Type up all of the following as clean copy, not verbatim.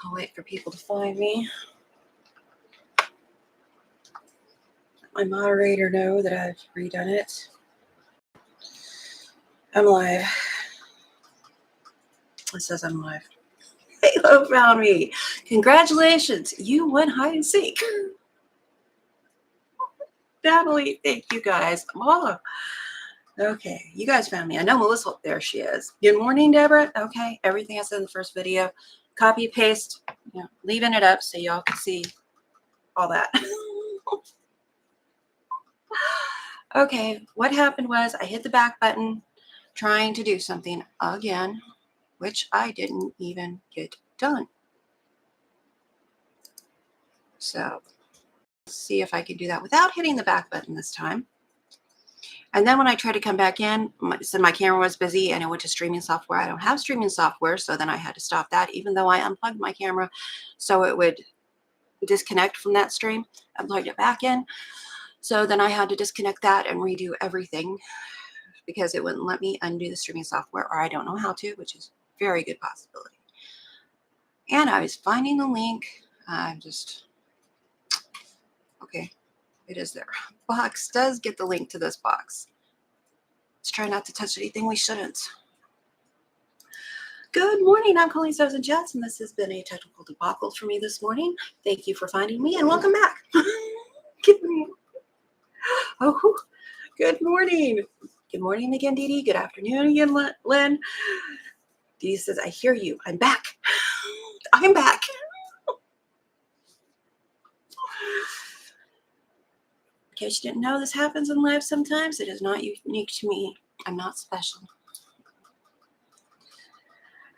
I'll wait for people to find me. Let my moderator know that I've redone it. I'm live. It says I'm live. Halo found me. Congratulations. You won hide and seek. Natalie, thank you guys. Oh, okay. You guys found me. I know Melissa. There she is. Good morning, Deborah. Okay. Everything I said in the first video. Copy, paste, leaving it up so y'all can see all that. Okay. What happened was I hit the back button trying to do something again, which I didn't even get done. So let's see if I can do that without hitting the back button this time. And then when I tried to come back in, my camera was busy and it went to streaming software. I don't have streaming software, so then I had to stop that, even though I unplugged my camera so it would disconnect from that stream. I plugged it back in. So then I had to disconnect that and redo everything because it wouldn't let me undo the streaming software, or I don't know how to, which is a very good possibility. And I was finding the link. Okay, it is there. Box does get the link to this box. Let's try not to touch anything we shouldn't. Good morning, I'm Coleen Stoves and Jets, and this has been a technical debacle for me this morning. Thank you for finding me, and welcome back. Oh, good morning. Good morning again, Dee Dee. Good afternoon again, Lynn. Dee Dee says, I hear you. I'm back. I'm back. In case you didn't know, this happens in life sometimes. It is not unique to me. I'm not special.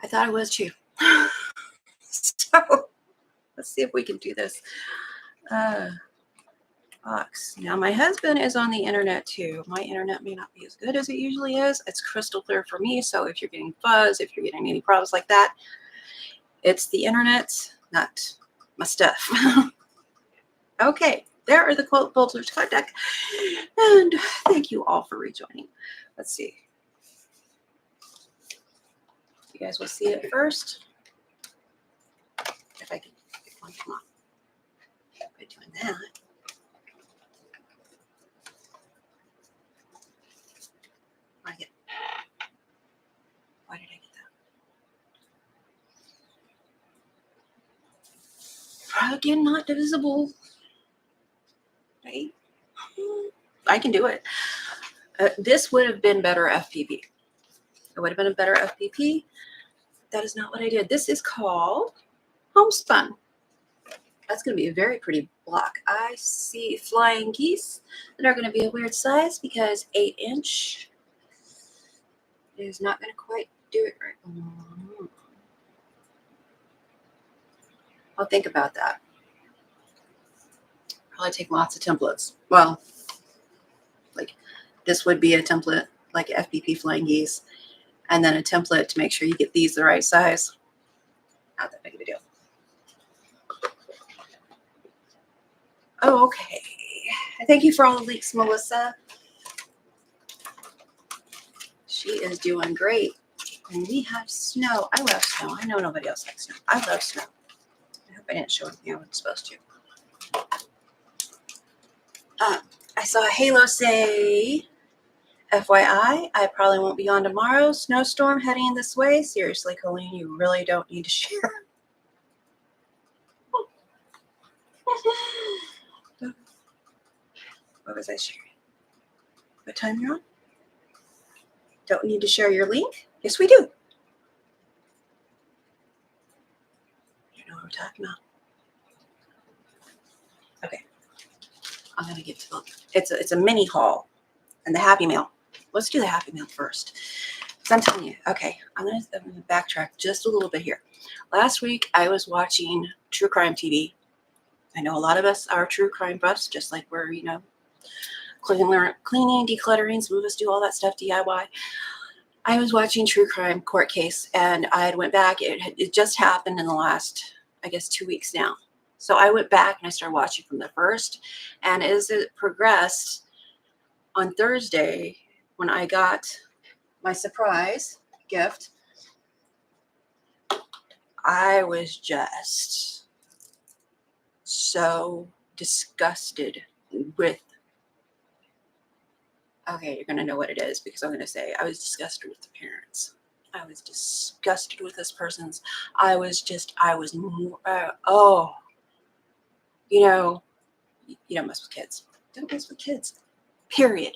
I thought I was too. So let's see if we can do this. Box. Now my husband is on the internet too. My internet may not be as good as it usually is. It's crystal clear for me. So if you're getting fuzz, if you're getting any problems like that, it's the internet, not my stuff. Okay, there are the Quilt Builders card deck. And thank you all for rejoining. Let's see. You guys will see it first. If I can get one, come on. By doing that. Why did I get that? Again, not divisible. Right? I can do it. This would have been better FPP. It would have been a better FPP. That is not what I did. This is called Homespun. That's going to be a very pretty block. I see flying geese that are going to be a weird size because 8-inch is not going to quite do it right. I'll think about that. Probably take lots of templates. Well, like this would be a template, like FPP flying geese, and then a template to make sure you get these the right size. Not that big of a deal. Oh, okay. Thank you for all the links, Melissa. She is doing great. And we have snow. I love snow. I know nobody else likes snow. I love snow. I hope I didn't show anything I wasn't supposed to. I saw Halo say, FYI, I probably won't be on tomorrow. Snowstorm heading this way. Seriously, Coleen, you really don't need to share. What was I sharing? What time you're on? Don't need to share your link? Yes, we do. You know what we're talking about. Okay. I'm going to get to the, it's a mini haul and the Happy Meal. Let's do the Happy Meal first. So I'm telling you, okay, I'm going to backtrack just a little bit here. Last week, I was watching True Crime TV. I know a lot of us are true crime buffs, just like we're, cleaning, decluttering, some of us do all that stuff DIY. I was watching True Crime Court Case, and I went back. It just happened in the last, I guess, 2 weeks now. So I went back and I started watching from the first. And as it progressed, on Thursday, when I got my surprise gift, I was just so disgusted with, okay, you're going to know what it is because I'm going to say I was disgusted with the parents. I was disgusted with this person's. I was, oh, you know, you don't mess with kids. Don't mess with kids, period.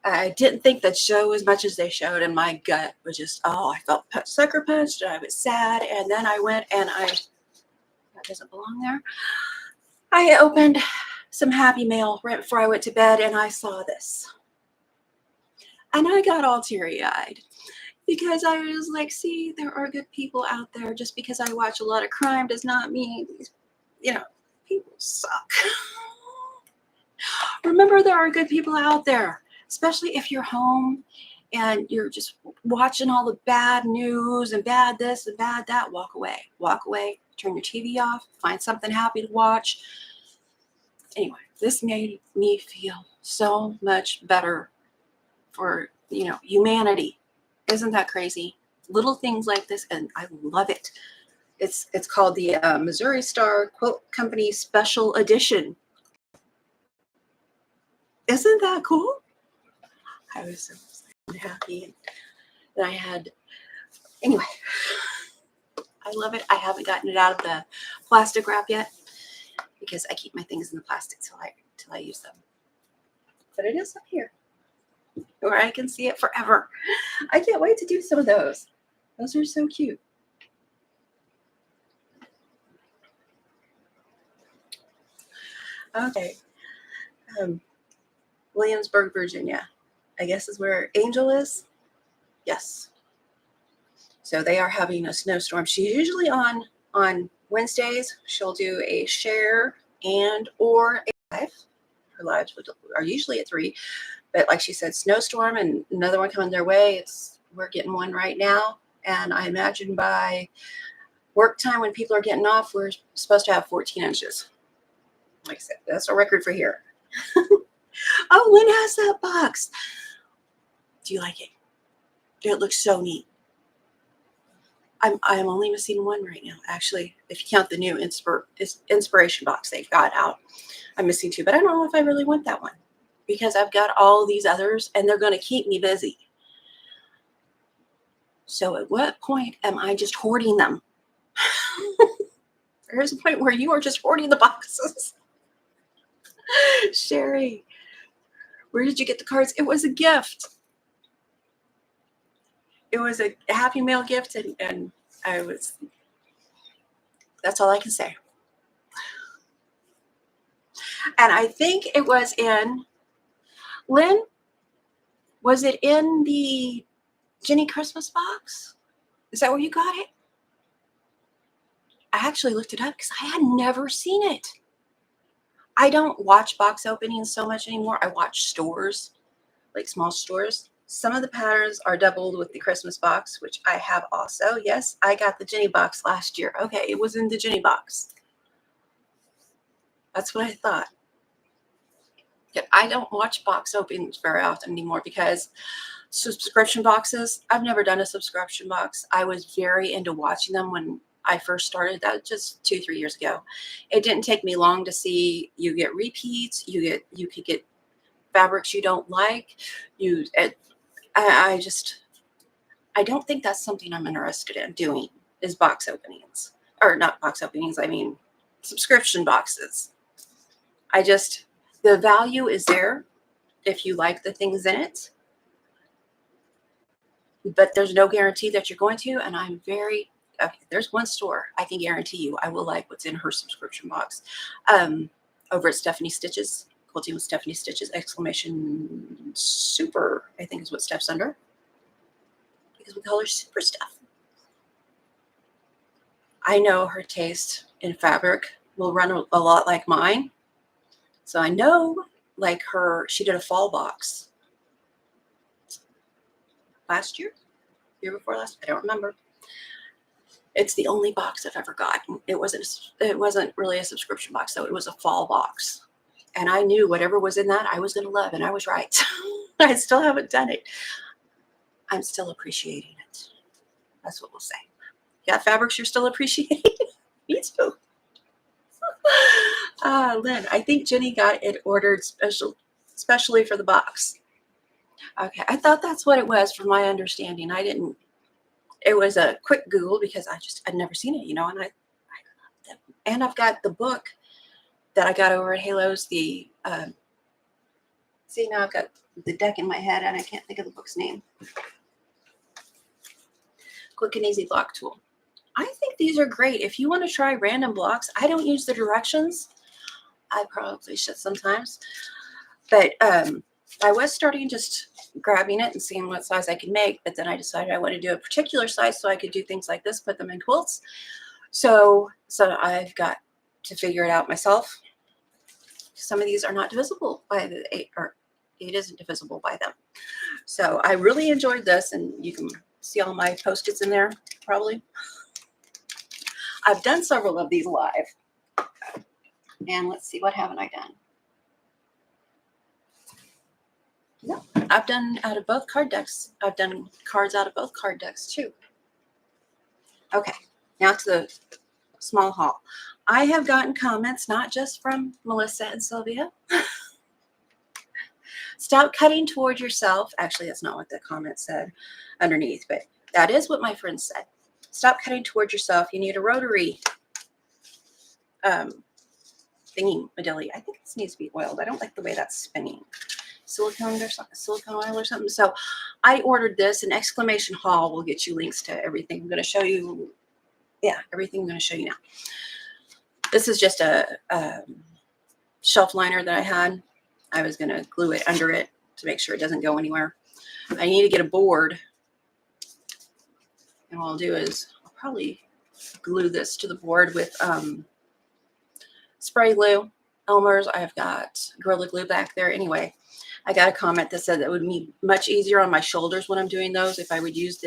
I didn't think that show as much as they showed, and my gut was just, oh, I felt sucker punched, and I was sad, and then I went and that doesn't belong there. I opened some Happy Mail right before I went to bed, and I saw this. And I got all teary-eyed because I was like, see, there are good people out there. Just because I watch a lot of crime does not mean, people suck. Remember, there are good people out there, especially if you're home and you're just watching all the bad news and bad this and bad that. Walk away, turn your TV off, find something happy to watch. Anyway, this made me feel so much better for, humanity. Isn't that crazy? Little things like this, and I love it. It's called the Missouri Star Quilt Company Special Edition. Isn't that cool? I was so happy. And I had, anyway, I love it. I haven't gotten it out of the plastic wrap yet because I keep my things in the plastic till I use them. But it is up here where I can see it forever. I can't wait to do some of those. Those are so cute. Okay. Williamsburg, Virginia, I guess is where Angel is. Yes. So they are having a snowstorm. She's usually on Wednesdays. She'll do a share and or a live. Her lives are usually at 3. But like she said, snowstorm and another one coming their way. We're getting one right now. And I imagine by work time when people are getting off, we're supposed to have 14 inches. Like I said, that's a record for here. Oh, Lynn has that box. Do you like it? It looks so neat. I'm only missing one right now. Actually, if you count the new inspiration box they've got out, I'm missing 2. But I don't know if I really want that one because I've got all these others and they're going to keep me busy. So at what point am I just hoarding them? There's a point where you are just hoarding the boxes. Sherry, where did you get the cards? It was a gift. It was a Happy Mail gift, and that's all I can say. And I think it was in, Lynn, was it in the Jenny Christmas box? Is that where you got it? I actually looked it up because I had never seen it. I don't watch box openings so much anymore. I watch stores, like small stores. Some of the patterns are doubled with the Christmas box, which I have also. Yes, I got the Jenny box last year. Okay, it was in the Jenny box. That's what I thought. Yet I don't watch box openings very often anymore because subscription boxes, I've never done a subscription box. I was very into watching them when I first started, that just 2-3 years ago. It didn't take me long to see you get repeats, you could get fabrics you don't like. I don't think that's something I'm interested in doing, is box openings. Or not box openings, I mean subscription boxes. The value is there if you like the things in it, but there's no guarantee that you're going to, and I'm very, okay, there's one store I can guarantee you I will like what's in her subscription box. Over at Stephanie Stitches, Quilting with Stephanie Stitches, exclamation super, I think is what Steph's under, because we call her super Steph. I know her taste in fabric will run a lot like mine. So I know, like she did a fall box last year before last, I don't remember. It's the only box I've ever gotten. It wasn't really a subscription box, though. It was a fall box. And I knew whatever was in that I was going to love, and I was right. I still haven't done it. I'm still appreciating it. That's what we'll say. Got fabrics you're still appreciating? Me too. Lynn, I think Jenny got it ordered especially for the box. Okay, I thought that's what it was from my understanding. I didn't, it was a quick Google because I'd never seen it, and I loved it. And I've got the book that I got over at Halo's, see, now I've got the deck in my head and I can't think of the book's name. Quick and Easy Block Tool. I think these are great. If you want to try random blocks, I don't use the directions. I probably should sometimes. But I was starting just grabbing it and seeing what size I could make. But then I decided I want to do a particular size so I could do things like this, put them in quilts. So I've got to figure it out myself. Some of these are not divisible by the 8, or it isn't divisible by them. So I really enjoyed this, and you can see all my Post-its in there probably. I've done several of these live. And let's see, what haven't I done? No, I've done out of both card decks. I've done cards out of both card decks too. Okay, now to the small haul. I have gotten comments not just from Melissa and Sylvia. Stop cutting toward yourself. Actually, that's not what the comment said underneath, but that is what my friend said. Stop cutting toward yourself. You need a rotary thingy, Medilli. I think this needs to be oiled. I don't like the way that's spinning. Silicone or something, silicone oil or something. So I ordered this, and exclamation haul will get you links to everything I'm going to show you. Yeah, everything I'm going to show you now. This is just a shelf liner that I had. I was going to glue it under it to make sure it doesn't go anywhere. I need to get a board. And what I'll do is I'll probably glue this to the board with spray glue. Elmer's. I've got Gorilla Glue back there. Anyway, I got a comment that said that would be much easier on my shoulders when I'm doing those if I would use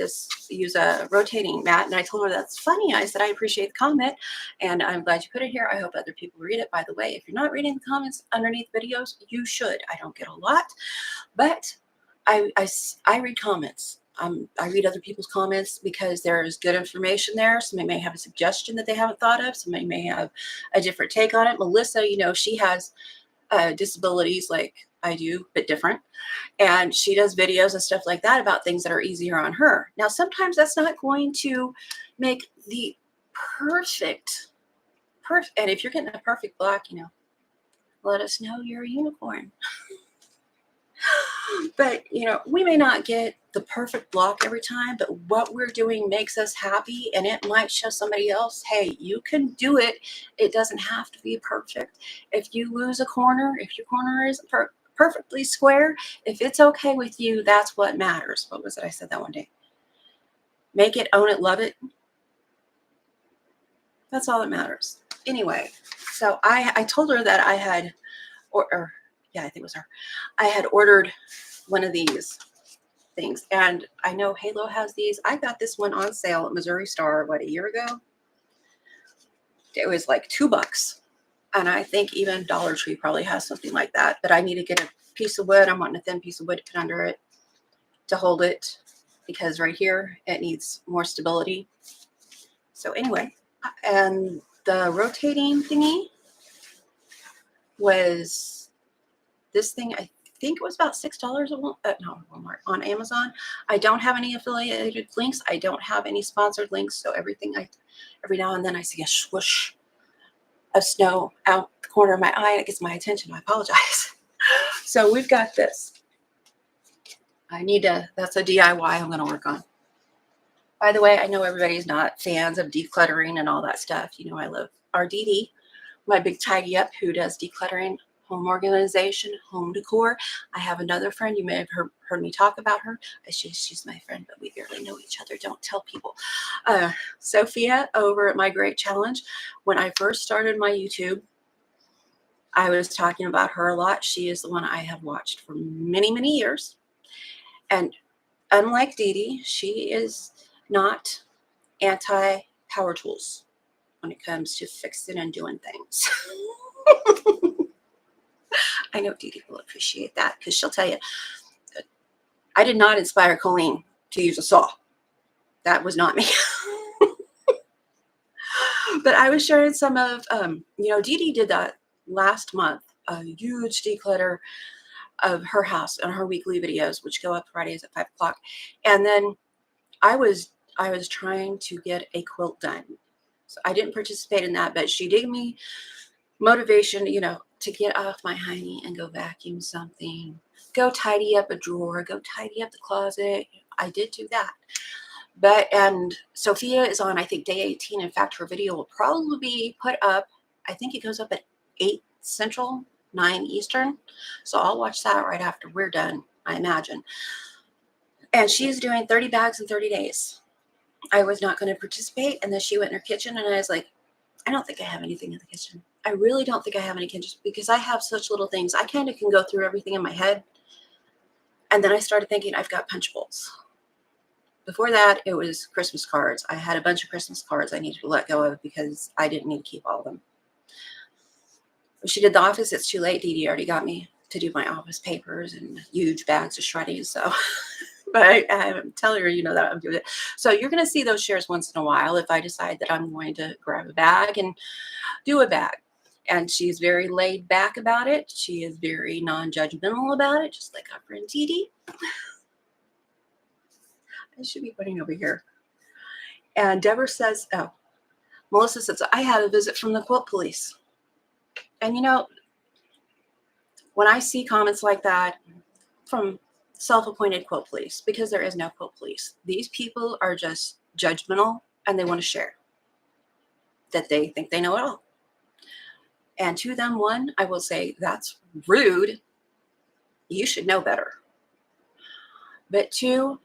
a rotating mat. And I told her that's funny. I said, I appreciate the comment, and I'm glad you put it here. I hope other people read it. By the way, if you're not reading the comments underneath videos, you should. I don't get a lot, but I read comments. I read other people's comments because there's good information there. Somebody may have a suggestion that they haven't thought of. Somebody may have a different take on it. Melissa, she has disabilities like I do, but different. And she does videos and stuff like that about things that are easier on her. Now, sometimes that's not going to make the perfect. And if you're getting a perfect block, let us know you're a unicorn. But, we may not get the perfect block every time, but what we're doing makes us happy, and it might show somebody else, hey, you can do it. It doesn't have to be perfect. If you lose a corner, if your corner isn't perfectly square, if it's okay with you, that's what matters. What was it? I said that one day. Make it, own it, love it. That's all that matters. Anyway, so I told her that I had, yeah, I think it was her. I had ordered one of these things, and I know Halo has these. I got this one on sale at Missouri Star, a year ago? It was like $2. And I think even Dollar Tree probably has something like that. But I need to get a piece of wood. I'm wanting a thin piece of wood to put under it to hold it, because right here it needs more stability. So anyway, and the rotating thingy was this thing. I think it was about $6 at Walmart, on Amazon. I don't have any affiliated links. I don't have any sponsored links. So every now and then I see a swoosh of snow out the corner of my eye, and it gets my attention. I apologize. So we've got this. That's a DIY I'm going to work on. By the way, I know everybody's not fans of decluttering and all that stuff. I love RDD, my big tidy up, who does decluttering, home organization, home decor. I have another friend. You may have heard me talk about her. She's my friend, but we barely know each other. Don't tell people. Sophia over at My Great Challenge. When I first started my YouTube, I was talking about her a lot. She is the one I have watched for many, many years. And unlike Dee Dee, she is not anti-power tools when it comes to fixing and doing things. I know Dee Dee will appreciate that, because she'll tell you, I did not inspire Coleen to use a saw. That was not me. But I was sharing some of, Dee Dee did that last month, a huge declutter of her house on her weekly videos, which go up Fridays at 5 o'clock. And then I was trying to get a quilt done. So I didn't participate in that, but she gave me motivation, to get off my hiney and go vacuum something, go tidy up a drawer, go tidy up the closet. I did do that. And Sophia is on, I think, day 18. In fact, her video will probably be put up. I think it goes up at 8 Central, 9 Eastern. So I'll watch that right after we're done, I imagine. And she's doing 30 bags in 30 days. I was not going to participate. And then she went in her kitchen and I was like, I don't think I have anything in the kitchen. I really don't think I have any kitchen because I have such little things. I kind of can go through everything in my head. And then I started thinking I've got punch bowls. Before that, it was Christmas cards. I had a bunch of Christmas cards I needed to let go of because I didn't need to keep all of them. When she did the office, it's too late. Dee Dee already got me to do my office papers and huge bags of shredding. So, but I'm telling her, that I'm doing it. So you're going to see those shares once in a while if I decide that I'm going to grab a bag and do a bag. And she's very laid back about it. She is very non-judgmental about it, just like our friend Dee Dee. I should be putting over here. And Deborah says, Melissa says, I had a visit from the quilt police. And when I see comments like that from self-appointed quilt police, because there is no quilt police, these people are just judgmental and they want to share that they think they know it all. And to them, one, I will say, that's rude. You should know better. But two,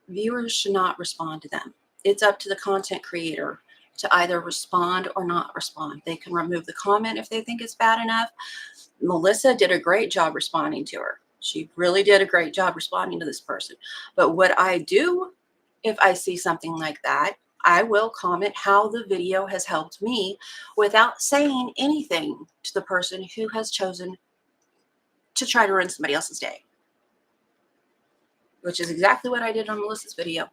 viewers should not respond to them. It's up to the content creator to either respond or not respond. They can remove the comment if they think it's bad enough. Melissa did a great job responding to her. She really did a great job responding to this person. But what I do, if I see something like that, I will comment how the video has helped me without saying anything to the person who has chosen to try to ruin somebody else's day, which is exactly what I did on Melissa's video.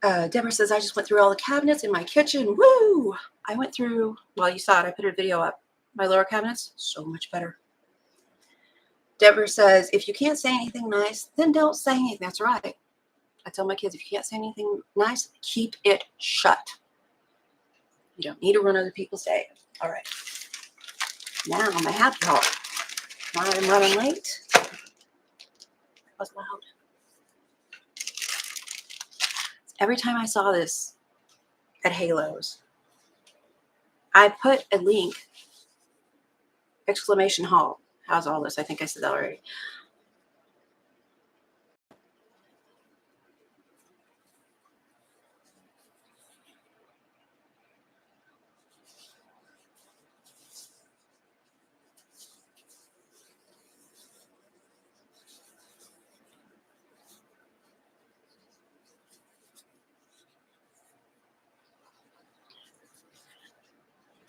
Deborah says, I just went through all the cabinets in my kitchen. Woo! I went through, well, you saw it. I put her video up. My lower cabinets, so much better. Deborah says, if you can't say anything nice, then don't say anything. That's right. I tell my kids, if you can't say anything nice, keep it shut. You don't need to ruin other people's day. All right. Now, my happy hour. I'm running late. That was loud. Every time I saw this at Halos, I put a link, exclamation hall. How's all this? I think I said that already.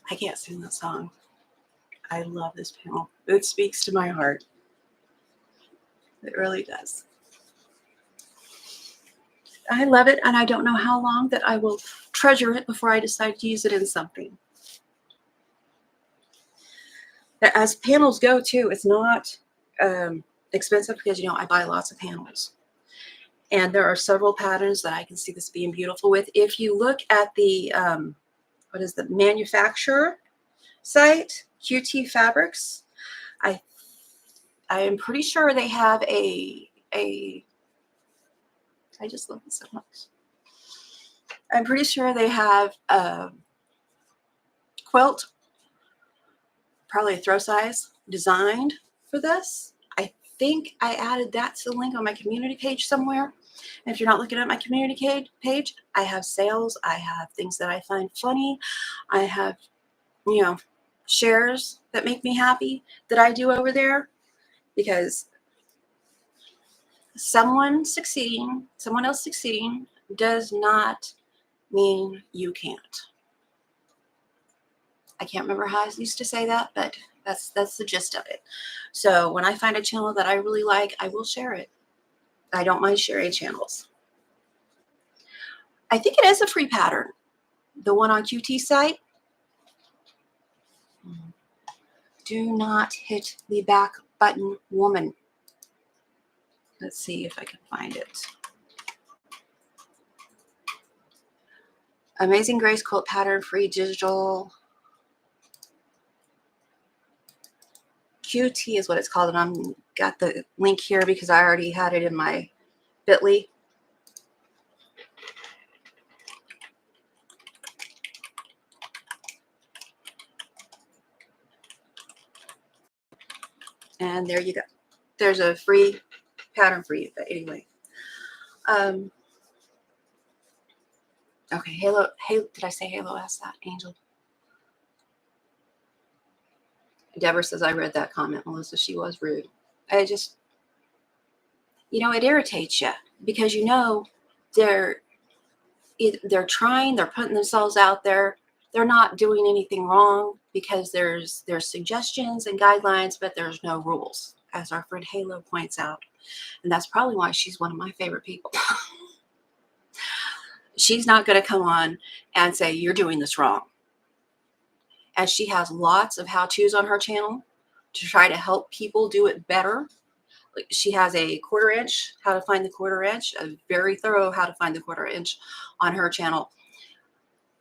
I can't sing that song. I love this panel. It speaks to my heart. It really does. I love it, and I don't know how long that I will treasure it before I decide to use it in something. As panels go, too, it's not expensive because, I buy lots of panels. And there are several patterns that I can see this being beautiful with. If you look at the, what is the manufacturer site, QT Fabrics, I am pretty sure they have I just love this so much. I'm pretty sure they have a quilt, probably a throw size, designed for this. I think I added that to the link on my community page somewhere. And if you're not looking at my community page, I have sales. I have things that I find funny. I have, shares that make me happy that I do over there, because someone else succeeding does not mean you can't. I can't remember how I used to say that, but that's the gist of it. So when I find a channel that I really like, I will share it. I don't mind sharing channels. I think it is a free pattern. The one on QT site. Do not hit the back button, woman. Let's see if I can find it. Amazing Grace quilt pattern, free digital. QT is what it's called, and I'm got the link here because I already had it in my bit.ly. And there you go. There's a free pattern for you. But anyway, okay. Halo. Did I say Halo? Asked that Angel. Deborah says I read that comment. Melissa, she was rude. I just, it irritates you because they're trying. They're putting themselves out there. They're not doing anything wrong because there's suggestions and guidelines, but there's no rules, as our friend Halo points out. And that's probably why she's one of my favorite people. She's not going to come on and say, you're doing this wrong. And she has lots of how-tos on her channel to try to help people do it better. She has a 1/4 inch, how to find the 1/4 inch, a very thorough how to find the 1/4 inch on her channel.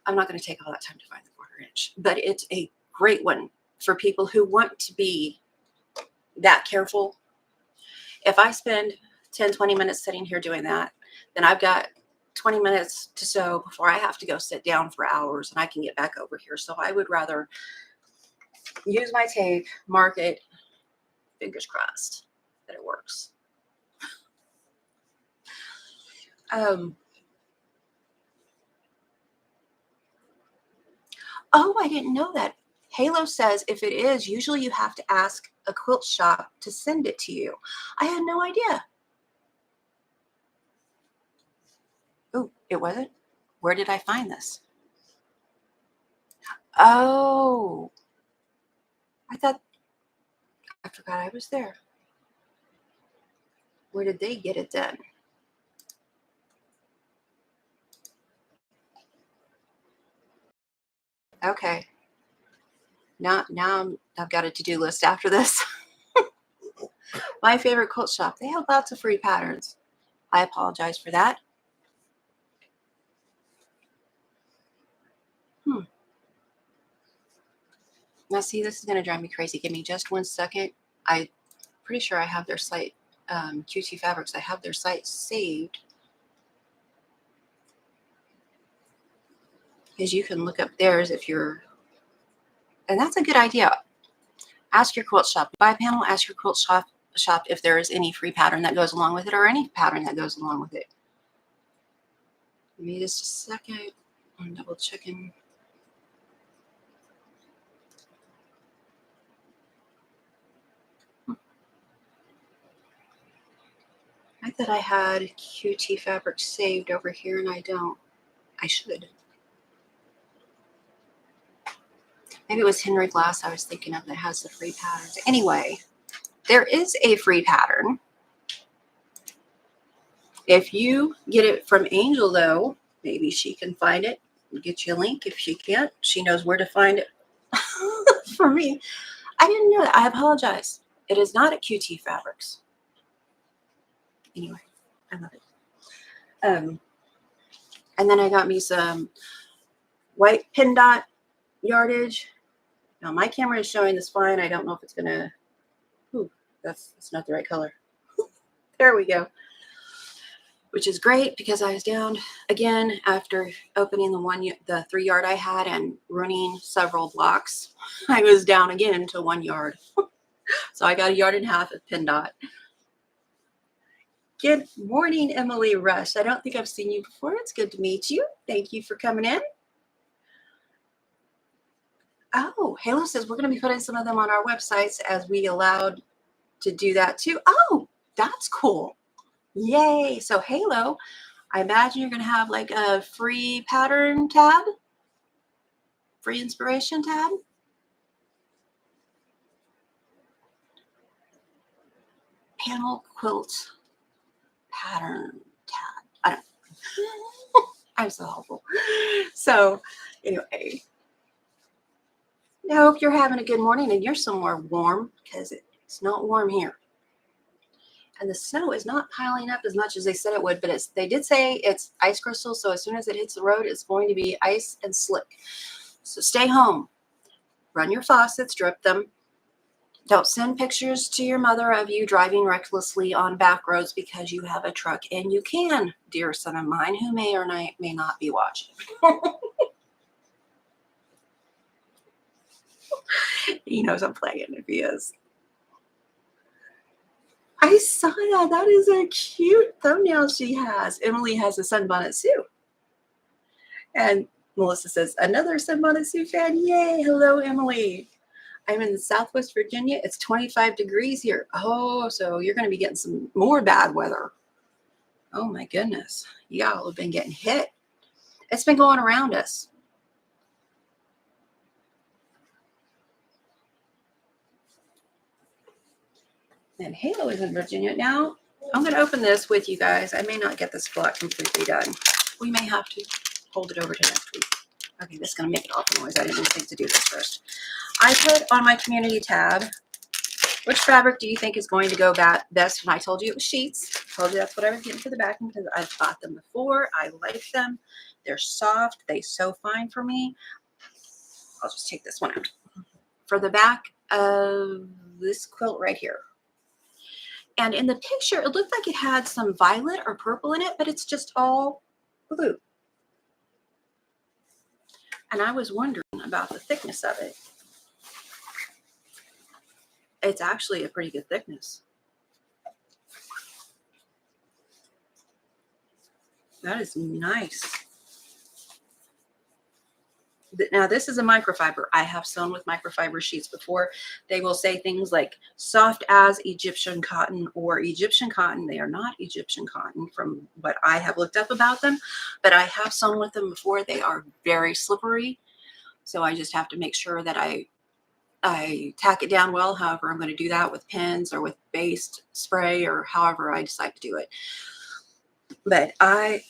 I'm not going to take all that time to find the 1/4 inch, but it's a great one for people who want to be that careful. If I spend 10, 20 minutes sitting here doing that, then I've got 20 minutes to sew before I have to go sit down for hours and I can get back over here. So I would rather use my tape, mark it, fingers crossed that it works. Oh, I didn't know that. Halo says if it is, usually you have to ask a quilt shop to send it to you. I had no idea. Oh, it wasn't? Where did I find this? Oh, I forgot I was there. Where did they get it then? Okay. Now I've got a to-do list after this. My favorite quilt shop. They have lots of free patterns. I apologize for that. Now, see, this is going to drive me crazy. Give me just 1 second. I'm pretty sure I have their site, QT Fabrics. I have their site saved. Because you can look up theirs if you're, and that's a good idea. Ask your quilt shop. Buy a panel, ask your quilt shop if there is any free pattern that goes along with it or any pattern that goes along with it. Give me just a second. I'm double checking. I thought I had QT Fabric saved over here, and I don't. I should. Maybe it was Henry Glass I was thinking of that has the free patterns. Anyway, there is a free pattern. If you get it from Angel, though, maybe she can find it and get you a link. If she can't, she knows where to find it. For me, I didn't know that. I apologize. It is not at QT Fabrics. Anyway, I love it. And then I got me some white pin dot yardage. Now my camera is showing this fine. I don't know if it's gonna. Ooh, that's not the right color. There we go. Which is great because I was down again after opening the 3 yard I had and running several blocks. I was down again to 1 yard. So I got 1.5 yards of pin dot. Good morning, Emily Rush. I don't think I've seen you before. It's good to meet you. Thank you for coming in. Oh, Halo says we're going to be putting some of them on our websites as we allowed to do that too. Oh, that's cool. Yay. So Halo, I imagine you're going to have like a free pattern tab, free inspiration tab. Panel quilt pattern tab. I don't know. I'm so helpful. So anyway, I hope you're having a good morning and you're somewhere warm because it's not warm here. And the snow is not piling up as much as they said it would, but they did say it's ice crystals. So as soon as it hits the road, it's going to be ice and slick. So stay home, run your faucets, drip them. Don't send pictures to your mother of you driving recklessly on back roads because you have a truck, and you can, dear son of mine, who may or may not be watching. He knows I'm playing if he is. I saw that. That is a cute thumbnail she has. Emily has a Sunbonnet Sue. And Melissa says, another Sunbonnet Sue fan. Yay. Hello, Emily. I'm in Southwest Virginia. It's 25 degrees here. Oh, so you're going to be getting some more bad weather. Oh, my goodness. Y'all have been getting hit. It's been going around us. And Halo is in Virginia. Now, I'm going to open this with you guys. I may not get this block completely done. We may have to hold it over to next week. Okay, this is going to make it awful noise. I didn't even think to do this first. I put on my community tab, which fabric do you think is going to go best? And I told you it was sheets. I told you that's what I was getting for the backing because I've bought them before. I like them. They're soft. They sew fine for me. I'll just take this one out. For the back of this quilt right here. And in the picture, it looked like it had some violet or purple in it, but it's just all blue. And I was wondering about the thickness of it. It's actually a pretty good thickness. That is nice. Now, this is a microfiber. I have sewn with microfiber sheets before. They will say things like soft as Egyptian cotton or Egyptian cotton. They are not Egyptian cotton from what I have looked up about them, but I have sewn with them before. They are very slippery. So I just have to make sure that I tack it down well. However, I'm going to do that with pins or with based spray or however I decide to do it. But I'm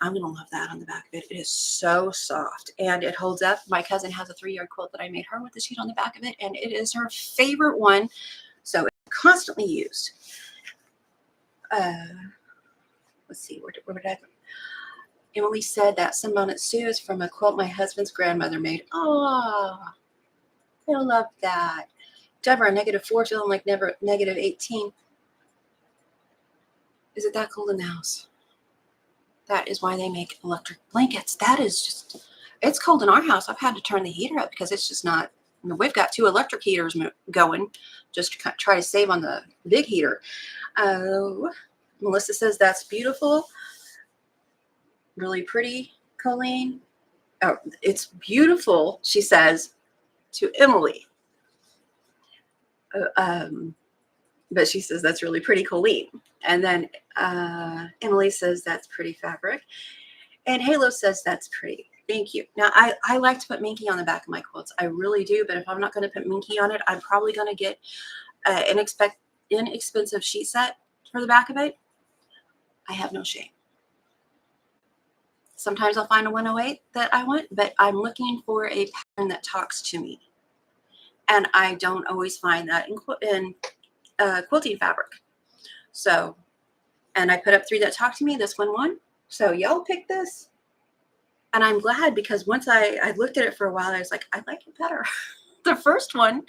going to love that on the back of it. It is so soft and it holds up. My cousin has a 3-yard quilt that I made her with the sheet on the back of it, and it is her favorite one. So it's constantly used. Let's see, where did I go? Emily said that Sunbonnet Sue is from a quilt my husband's grandmother made. Oh, I love that. Deborah, -4 feeling like never -18. Is it that cold in the house? That is why they make electric blankets. That is just, it's cold in our house. I've had to turn the heater up because it's just not, we've got 2 electric heaters going just to try to save on the big heater. Melissa says that's beautiful. Really pretty, Coleen. Oh, it's beautiful, she says to Emily. But she says that's really pretty, Coleen. And then Emily says that's pretty fabric. And Halo says that's pretty. Thank you. Now, I like to put Minky on the back of my quilts. I really do. But if I'm not going to put Minky on it, I'm probably going to get an inexpensive sheet set for the back of it. I have no shame. Sometimes I'll find a 108 that I want, but I'm looking for a pattern that talks to me. And I don't always find that in quilting fabric. So, and I put up 3 that talk to me. This one won. So y'all pick this. And I'm glad because once I looked at it for a while, I was like, I like it better. The first one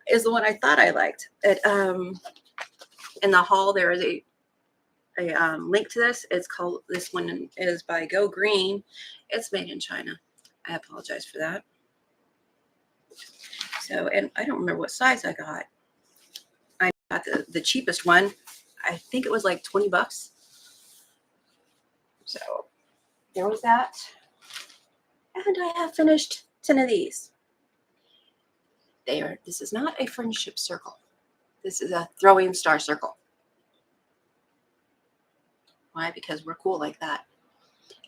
is the one I thought I liked. In the haul, there is a link to this. It's called, this one is by Go Green. It's made in China. I apologize for that. So, and I don't remember what size I got. I got the cheapest one. I think it was like 20 bucks. So there was that. And I have finished 10 of these. This is not a friendship circle. This is a throwing star circle. Why? Because we're cool like that.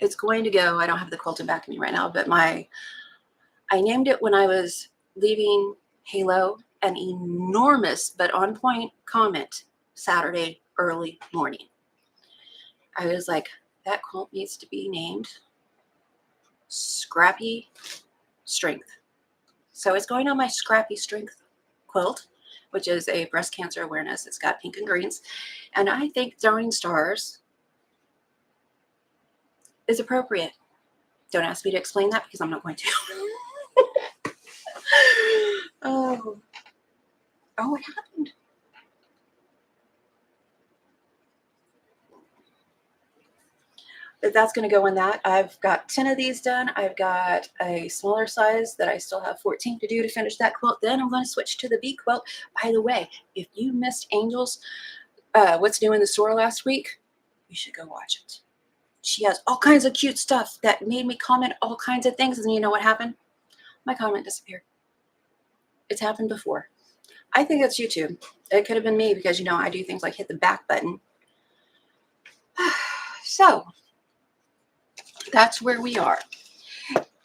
It's going to go, I don't have the quilted back of me right now, but I named it when I was leaving Halo, an enormous but on point comment Saturday early morning. I was like, that quilt needs to be named Scrappy Strength. So it's going on my Scrappy Strength quilt, which is a breast cancer awareness. It's got pink and greens. And I think throwing stars is appropriate. Don't ask me to explain that because I'm not going to. Oh, what happened? But that's going to go in that. I've got 10 of these done. I've got a smaller size that I still have 14 to do to finish that quilt. Then I'm going to switch to the bee quilt. By the way, if you missed Angel's What's New in the Store last week, you should go watch it. She has all kinds of cute stuff that made me comment all kinds of things. And you know what happened? My comment disappeared. It's happened before. I think it's YouTube. It could have been me because, I do things like hit the back button. So that's where we are.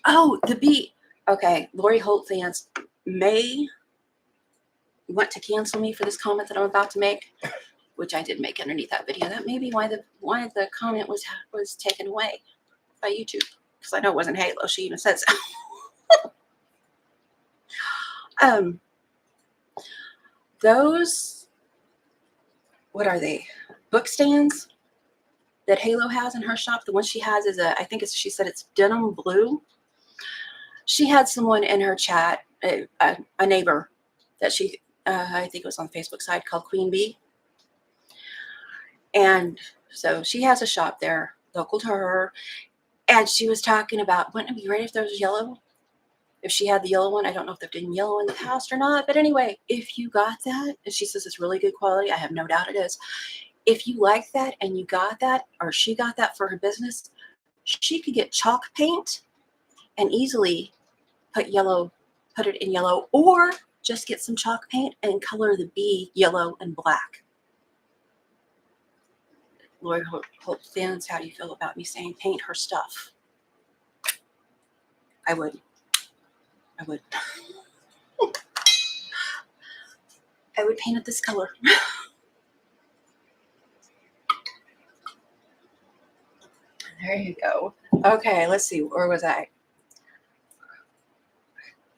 Oh, the bee. Okay, Lori Holt fans may want to cancel me for this comment that I'm about to make, which I did make underneath that video. That may be why the comment was taken away by YouTube, because I know it wasn't Halo. She even said so. Those, what are they? Book stands that Halo has in her shop. The one she has is she said it's denim blue. She had someone in her chat, a neighbor that she, I think it was on the Facebook side, called Queen Bee. And so she has a shop there local to her. And she was talking about, wouldn't it be great if there was yellow? If she had the yellow one, I don't know if they've done yellow in the past or not. But anyway, if you got that, and she says it's really good quality, I have no doubt it is. If you like that and you got that, or she got that for her business, she could get chalk paint and easily put it in yellow, or just get some chalk paint and color the bee yellow and black. Lori Holt fans, how do you feel about me saying paint her stuff? I would. I would paint it this color. There you go. Okay, let's see. Where was I?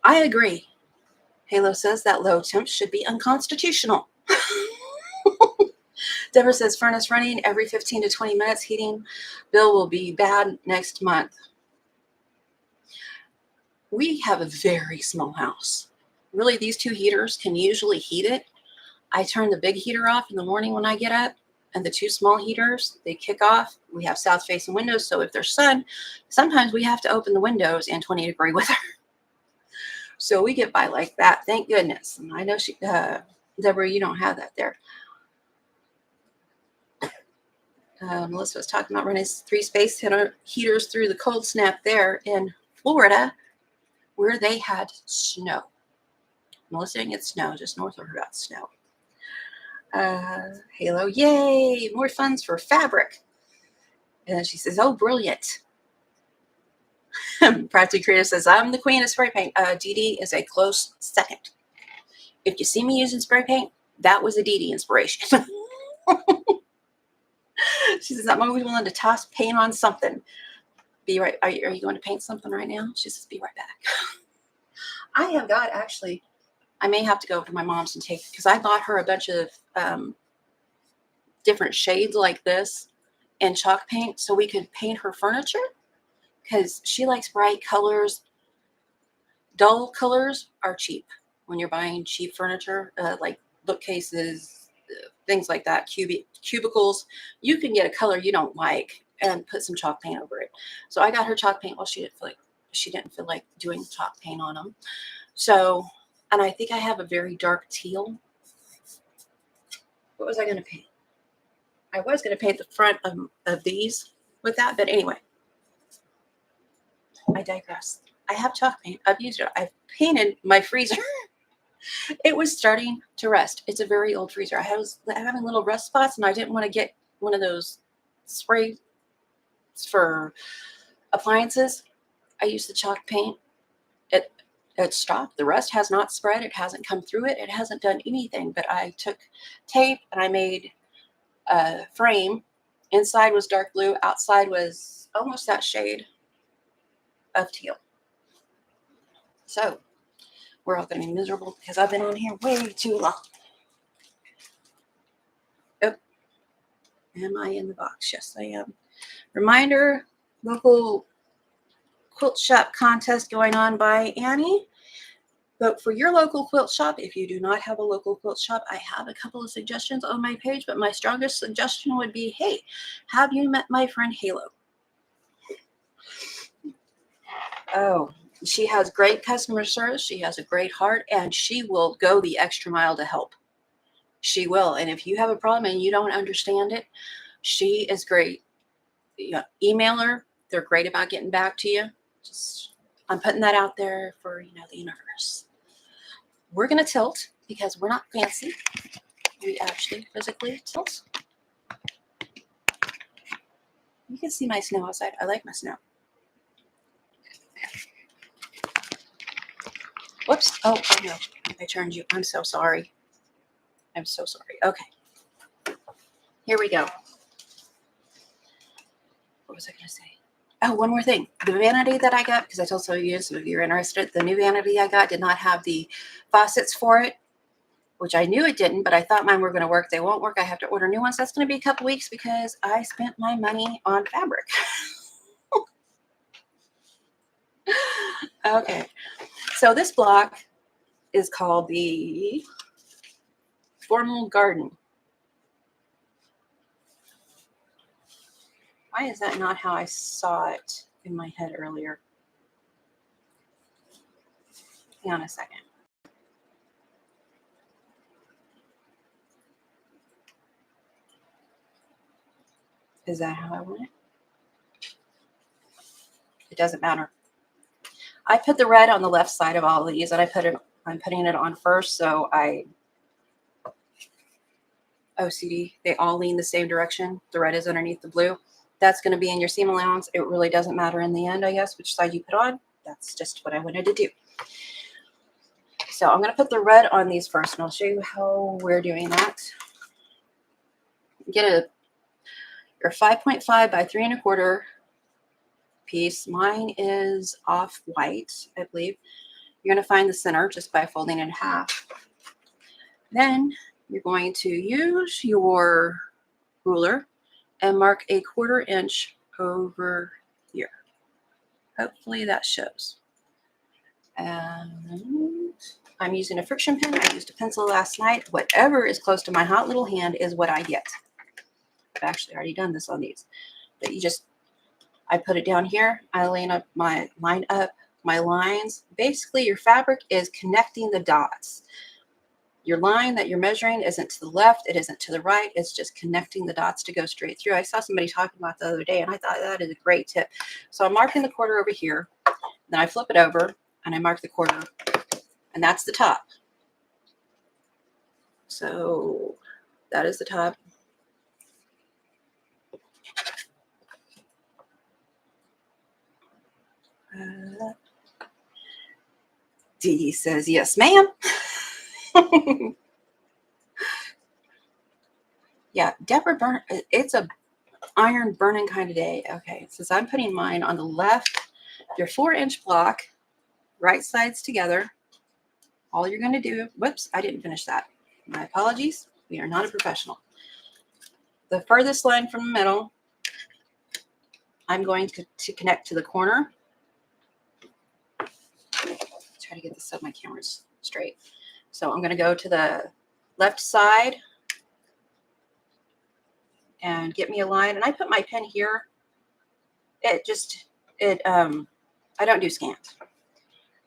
I agree. Halo says that low temps should be unconstitutional. Deborah says furnace running every 15 to 20 minutes. Heating bill will be bad next month. We have a very small house. Really, these two heaters can usually heat it. I turn the big heater off in the morning when I get up, and the two small heaters, they kick off. We have south-facing windows, so if there's sun, sometimes we have to open the windows in 20-degree weather. So we get by like that, thank goodness. And I know Deborah, you don't have that there. Melissa was talking about running 3 space heaters through the cold snap there in Florida, where they had snow. Melissa didn't get snow, just north of her got snow. Halo, yay, more funds for fabric. And she says, oh, brilliant. Practically Creative says, I'm the queen of spray paint. Dee Dee is a close second. If you see me using spray paint, that was a Dee Dee inspiration. She says, I'm always willing to toss paint on something. Be right. Are you going to paint something right now? She says, be right back. I have got, actually, I may have to go to my mom's and take, because I bought her a bunch of different shades like this and chalk paint so we could paint her furniture, because she likes bright colors. Dull colors are cheap when you're buying cheap furniture, like bookcases, things like that, cubicles. You can get a color you don't like and put some chalk paint over it. So I got her chalk paint. Well, she didn't feel like doing chalk paint on them. So, and I think I have a very dark teal. What was I going to paint? I was going to paint the front of these with that, but anyway, I digress. I have chalk paint. I've used it. I've painted my freezer. It was starting to rust. It's a very old freezer. I was having little rust spots, and I didn't want to get one of those spray for appliances. I used the chalk paint. It stopped. The rust has not spread. It hasn't come through it. It hasn't done anything. But I took tape and I made a frame Inside was dark blue. Outside was almost that shade of teal. So we're all going to be miserable because I've been on here way too long. Oh, am I in the box? Yes, I am. Reminder, local quilt shop contest going on by Annie. Vote for your local quilt shop. If you do not have a local quilt shop, I have a couple of suggestions on my page, but my strongest suggestion would be, hey, have you met my friend Halo? Oh, she has great customer service. She has a great heart, and she will go the extra mile to help. She will. And if you have a problem and you don't understand it, she is great. Email her. They're great about getting back to you. I'm putting that out there for, the universe. We're going to tilt because we're not fancy. We actually physically tilt. You can see my snow outside. I like my snow. Whoops. Oh no. I turned you. I'm so sorry. I'm so sorry. Okay. Here we go. What was I going to say? Oh, one more thing. The vanity that I got, because I told some of you, so if you're interested, the new vanity I got did not have the faucets for it, which I knew it didn't, but I thought mine were going to work. They won't work. I have to order new ones. That's going to be a couple weeks because I spent my money on fabric. Okay. So this block is called the Formal Garden. Why is that not how I saw it in my head earlier? Hang on a second. Is that how I want it? It doesn't matter. I put the red on the left side of all of these, and I'm putting it on first, so OCD, they all lean the same direction. The red is underneath the blue. That's going to be in your seam allowance. It really doesn't matter in the end, I guess, which side you put on. That's just what I wanted to do. So I'm going to put the red on these first, and I'll show you how we're doing that. Get your 5.5 by 3 1/4 piece. Mine is off-white, I believe. You're going to find the center just by folding it in half. Then you're going to use your ruler and mark a 1/4 inch over here. Hopefully that shows. And I'm using a friction pen. I used a pencil last night. Whatever is close to my hot little hand is what I get. I've actually already done this on these. But I put it down here. I line up my lines. Basically, your fabric is connecting the dots. Your line that you're measuring isn't to the left. It isn't to the right. It's just connecting the dots to go straight through. I saw somebody talking about the other day, and I thought that is a great tip. So I'm marking the 1/4 over here. Then I flip it over, and I mark the 1/4, and that's the top. So that is the top. Dee says, yes, ma'am. Yeah, Deborah it's a iron burning kind of day. Okay, since I'm putting mine on the left, your 4-inch block, right sides together. All you're going to do, whoops, I didn't finish that. My apologies. We are not a professional. The furthest line from the middle, I'm going to connect to the corner. Try to get this so my camera's straight. So I'm going to go to the left side and get me a line. And I put my pen here. I don't do scans.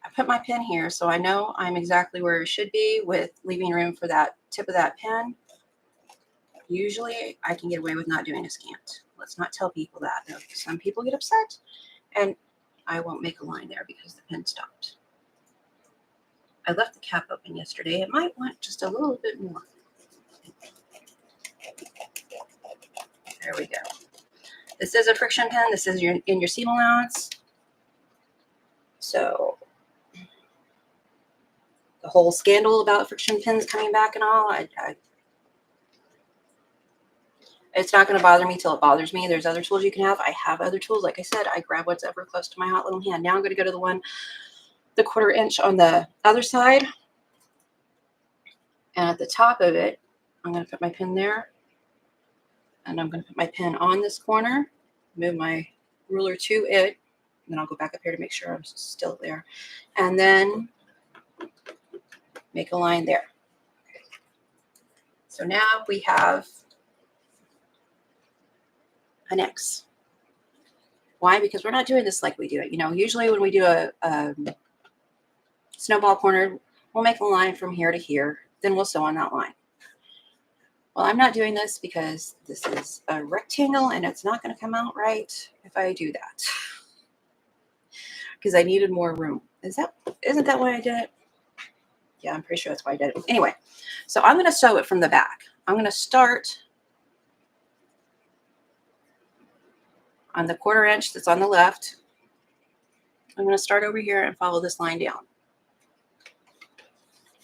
I put my pen here so I know I'm exactly where it should be with leaving room for that tip of that pen. Usually I can get away with not doing a scant. Let's not tell people that. Some people get upset, and I won't make a line there because the pen stopped. I left the cap open yesterday. It might want just a little bit more. There we go. This is a friction pen. This is in your seam allowance. So the whole scandal about friction pens coming back and all, It's not going to bother me till it bothers me. There's other tools you can have. I have other tools. Like I said, I grab what's ever close to my hot little hand. Now I'm going to go to the 1/4 inch on the other side. And at the top of it, I'm going to put my pin there. And I'm going to put my pin on this corner, move my ruler to it, and then I'll go back up here to make sure I'm still there. And then make a line there. Okay. So now we have an X. Why? Because we're not doing this like we do it. You know, usually when we do a snowball corner, we'll make a line from here to here, then we'll sew on that line. Well, I'm not doing this because this is a rectangle and it's not going to come out right if I do that. Because I needed more room. Isn't that why I did it? Yeah, I'm pretty sure that's why I did it. Anyway, so I'm going to sew it from the back. I'm going to start on the 1/4 inch that's on the left. I'm going to start over here and follow this line down.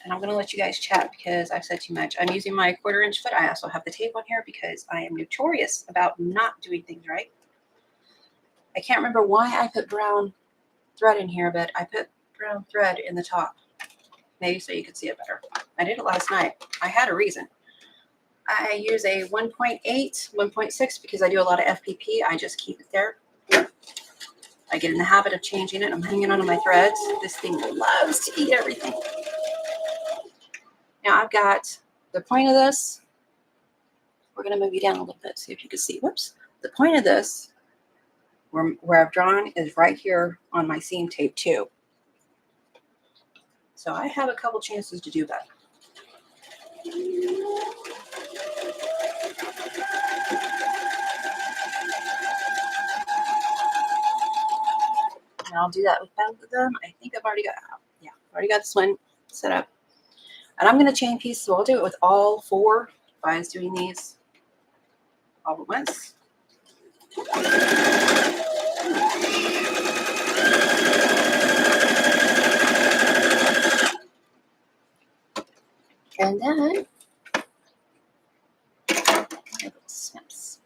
And I'm going to let you guys chat because I've said too much. I'm using my 1/4 inch foot. I also have the tape on here because I am notorious about not doing things right. I can't remember why I put brown thread in here, but I put brown thread in the top. Maybe so you could see it better. I did it last night. I had a reason. I use a 1.8, 1.6 because I do a lot of FPP. I just keep it there. I get in the habit of changing it. I'm hanging on to my threads. This thing loves to eat everything. Now I've got the point of this. We're going to move you down a little bit, see if you can see. Whoops. The point of this, where I've drawn, is right here on my seam tape too. So I have a couple chances to do that. And I'll do that with both of them. I think I've already got, yeah, already got this one set up. And I'm going to chain piece, so I'll do it with all 4 if I was doing these all at once. And then snips.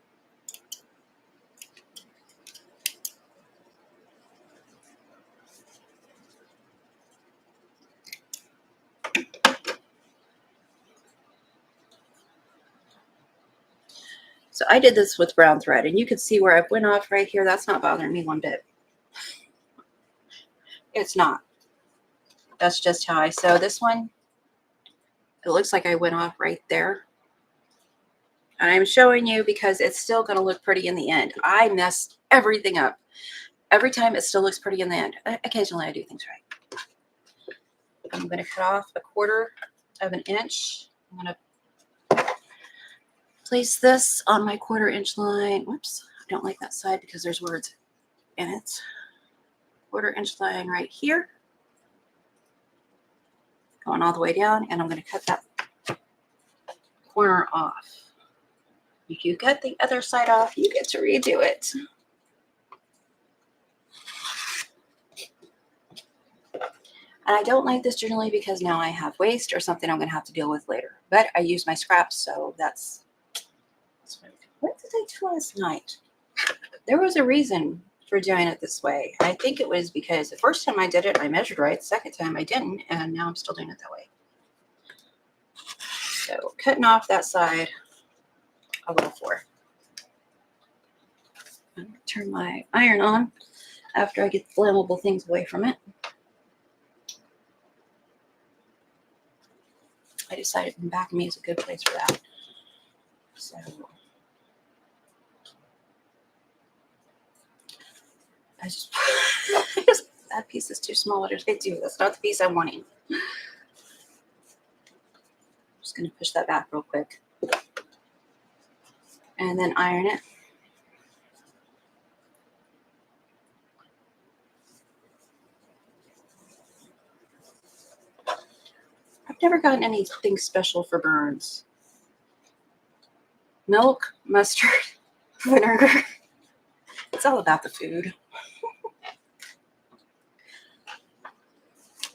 So I did this with brown thread, and you can see where I went off right here. That's not bothering me one bit. It's not. That's just how I sew this one. It looks like I went off right there. And I'm showing you because it's still going to look pretty in the end. I messed everything up. Every time it still looks pretty in the end. Occasionally I do things right. I'm going to cut off 1/4 of an inch. I'm going to place this on my 1/4 inch line. Whoops, I don't like that side because there's words in it. 1/4 inch line right here. Going all the way down, and I'm going to cut that corner off. If you cut the other side off, you get to redo it. And I don't like this generally because now I have waste or something I'm going to have to deal with later. But I use my scraps, so that's what did I do last night? There was a reason for doing it this way. I think it was because the first time I did it, I measured right. The second time I didn't, and now I'm still doing it that way. So cutting off that side a little for. I'm going to turn my iron on after I get the flammable things away from it. I decided the back of me is a good place for that. So I just that piece is too small. What did I do? That's not the piece I'm wanting. I'm just going to push that back real quick. And then iron it. I've never gotten anything special for burns. Milk, mustard, vinegar. It's all about the food.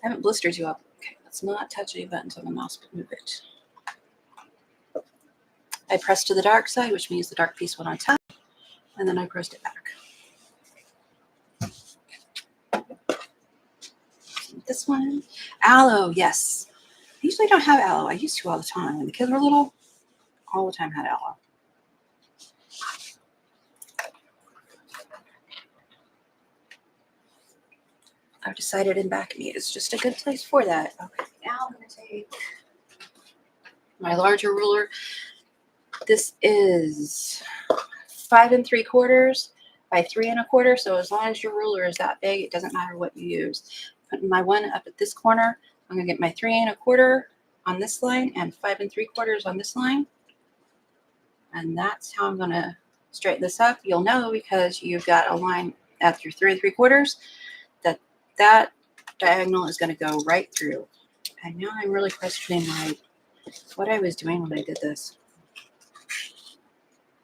I haven't blistered you up. Okay, let's not touch any buttons on the mouse, but move it. I pressed to the dark side, which means the dark piece went on top, and then I pressed it back. This one, aloe, yes. I usually don't have aloe. I used to all the time. When the kids were little, all the time had aloe. I've decided in back meat is just a good place for that. Okay, now I'm going to take my larger ruler. This is 5 3/4 by 3 1/4. So as long as your ruler is that big, it doesn't matter what you use. Putting my one up at this corner, I'm going to get my 3 1/4 on this line and 5 3/4 on this line. And that's how I'm going to straighten this up. You'll know because you've got a line at your 3 3/4 that diagonal is going to go right through. And now I'm really questioning what I was doing when I did this.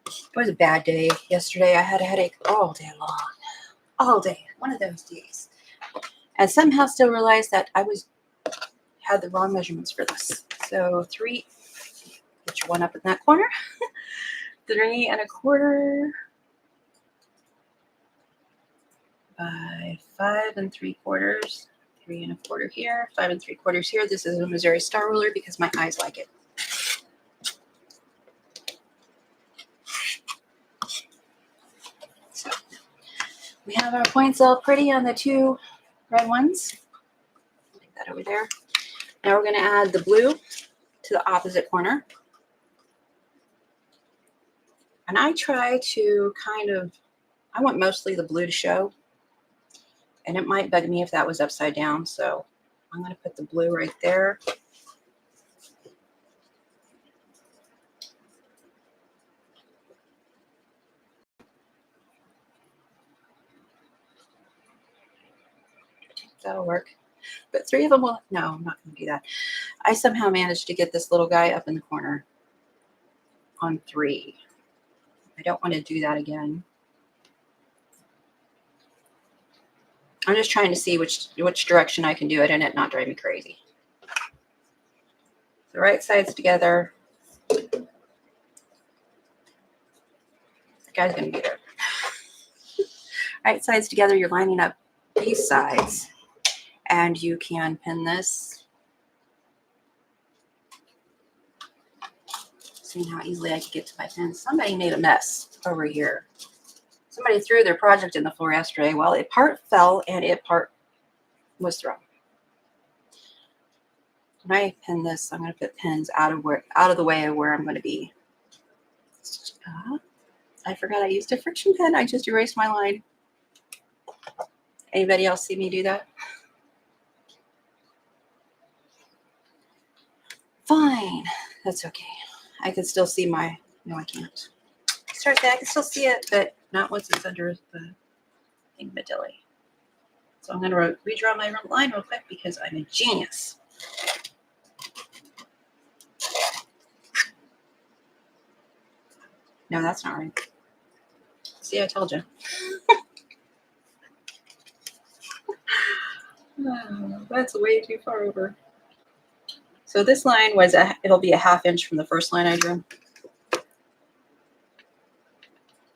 It was a bad day yesterday. I had a headache all day long. All day. One of those days. And somehow still realized that I had the wrong measurements for this. So 3, get your one up in that corner. 3 1/4 by 5 3/4. 3 1/4 here, 5 3/4 here. This is a Missouri Star ruler because my eyes like it. So we have our points all pretty on the 2 red ones. Take that over there. Now we're going to add the blue to the opposite corner. And I try to I want mostly the blue to show. And it might bug me if that was upside down. So I'm going to put the blue right there. That'll work. But 3 of them will, no, I'm not going to do that. I somehow managed to get this little guy up in the corner on 3. I don't want to do that again. I'm just trying to see which direction I can do it and it not drive me crazy. The right sides together. The guy's going to be there. Right sides together, you're lining up these sides. And you can pin this. See how easily I could get to my pins. Somebody made a mess over here. Somebody threw their project in the floor yesterday. Well, it part fell and it part was thrown. When I pin this, I'm going to put pins out of the way of where I'm going to be. I forgot I used a friction pen. I just erased my line. Anybody else see me do that? Fine. That's okay. I can still see my... No, I can't. Start that. I can still see it, but not once it's under the thingamadilly. So I'm going to redraw my line real quick because I'm a genius. No, that's not right. See, I told you. Oh, that's way too far over. So this line it'll be a 1/2 inch from the first line I drew.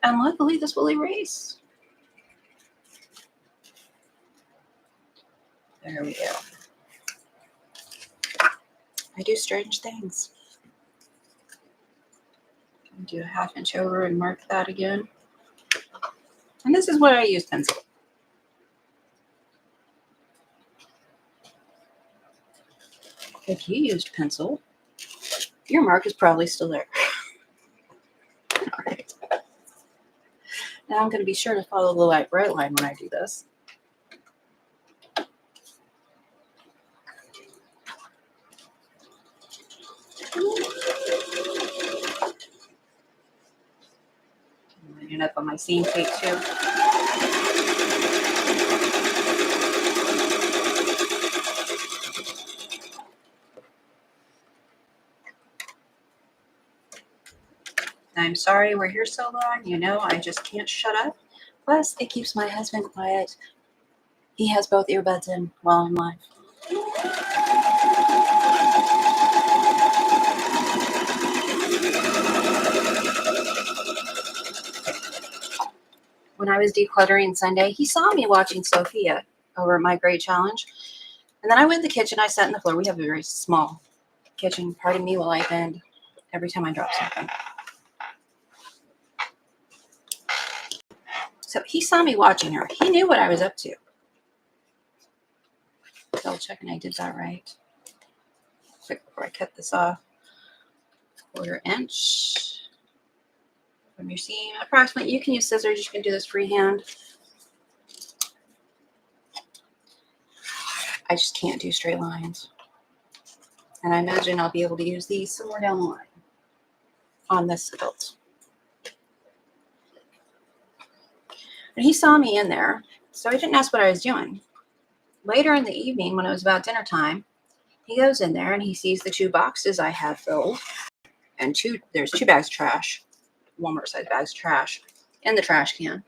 And luckily this will erase. There we go. I do strange things. Do a 1/2 inch over and mark that again. And this is what I use pencil. If you used pencil, your mark is probably still there. All right. Now I'm going to be sure to follow the right line when I do this. I'm lining up on my seam tape too. I'm sorry we're here so long. You know, I just can't shut up. Plus, it keeps my husband quiet. He has both earbuds in while I'm live. I was decluttering Sunday, he saw me watching Sophia over at my grade challenge. And then I went in the kitchen. I sat on the floor. We have a very small kitchen. Pardon me while I bend every time I drop something. So he saw me watching her. He knew what I was up to. Double checking I did that right. Quick before I cut this off. 1/4 inch from your seam. Approximately, you can use scissors. You can do this freehand. I just can't do straight lines. And I imagine I'll be able to use these somewhere down the line on this quilt. And he saw me in there, so he didn't ask what I was doing. Later in the evening, when it was about dinner time, he goes in there and he sees the 2 boxes I have filled. And there's 2 bags of trash, Walmart size bags of trash in the trash can.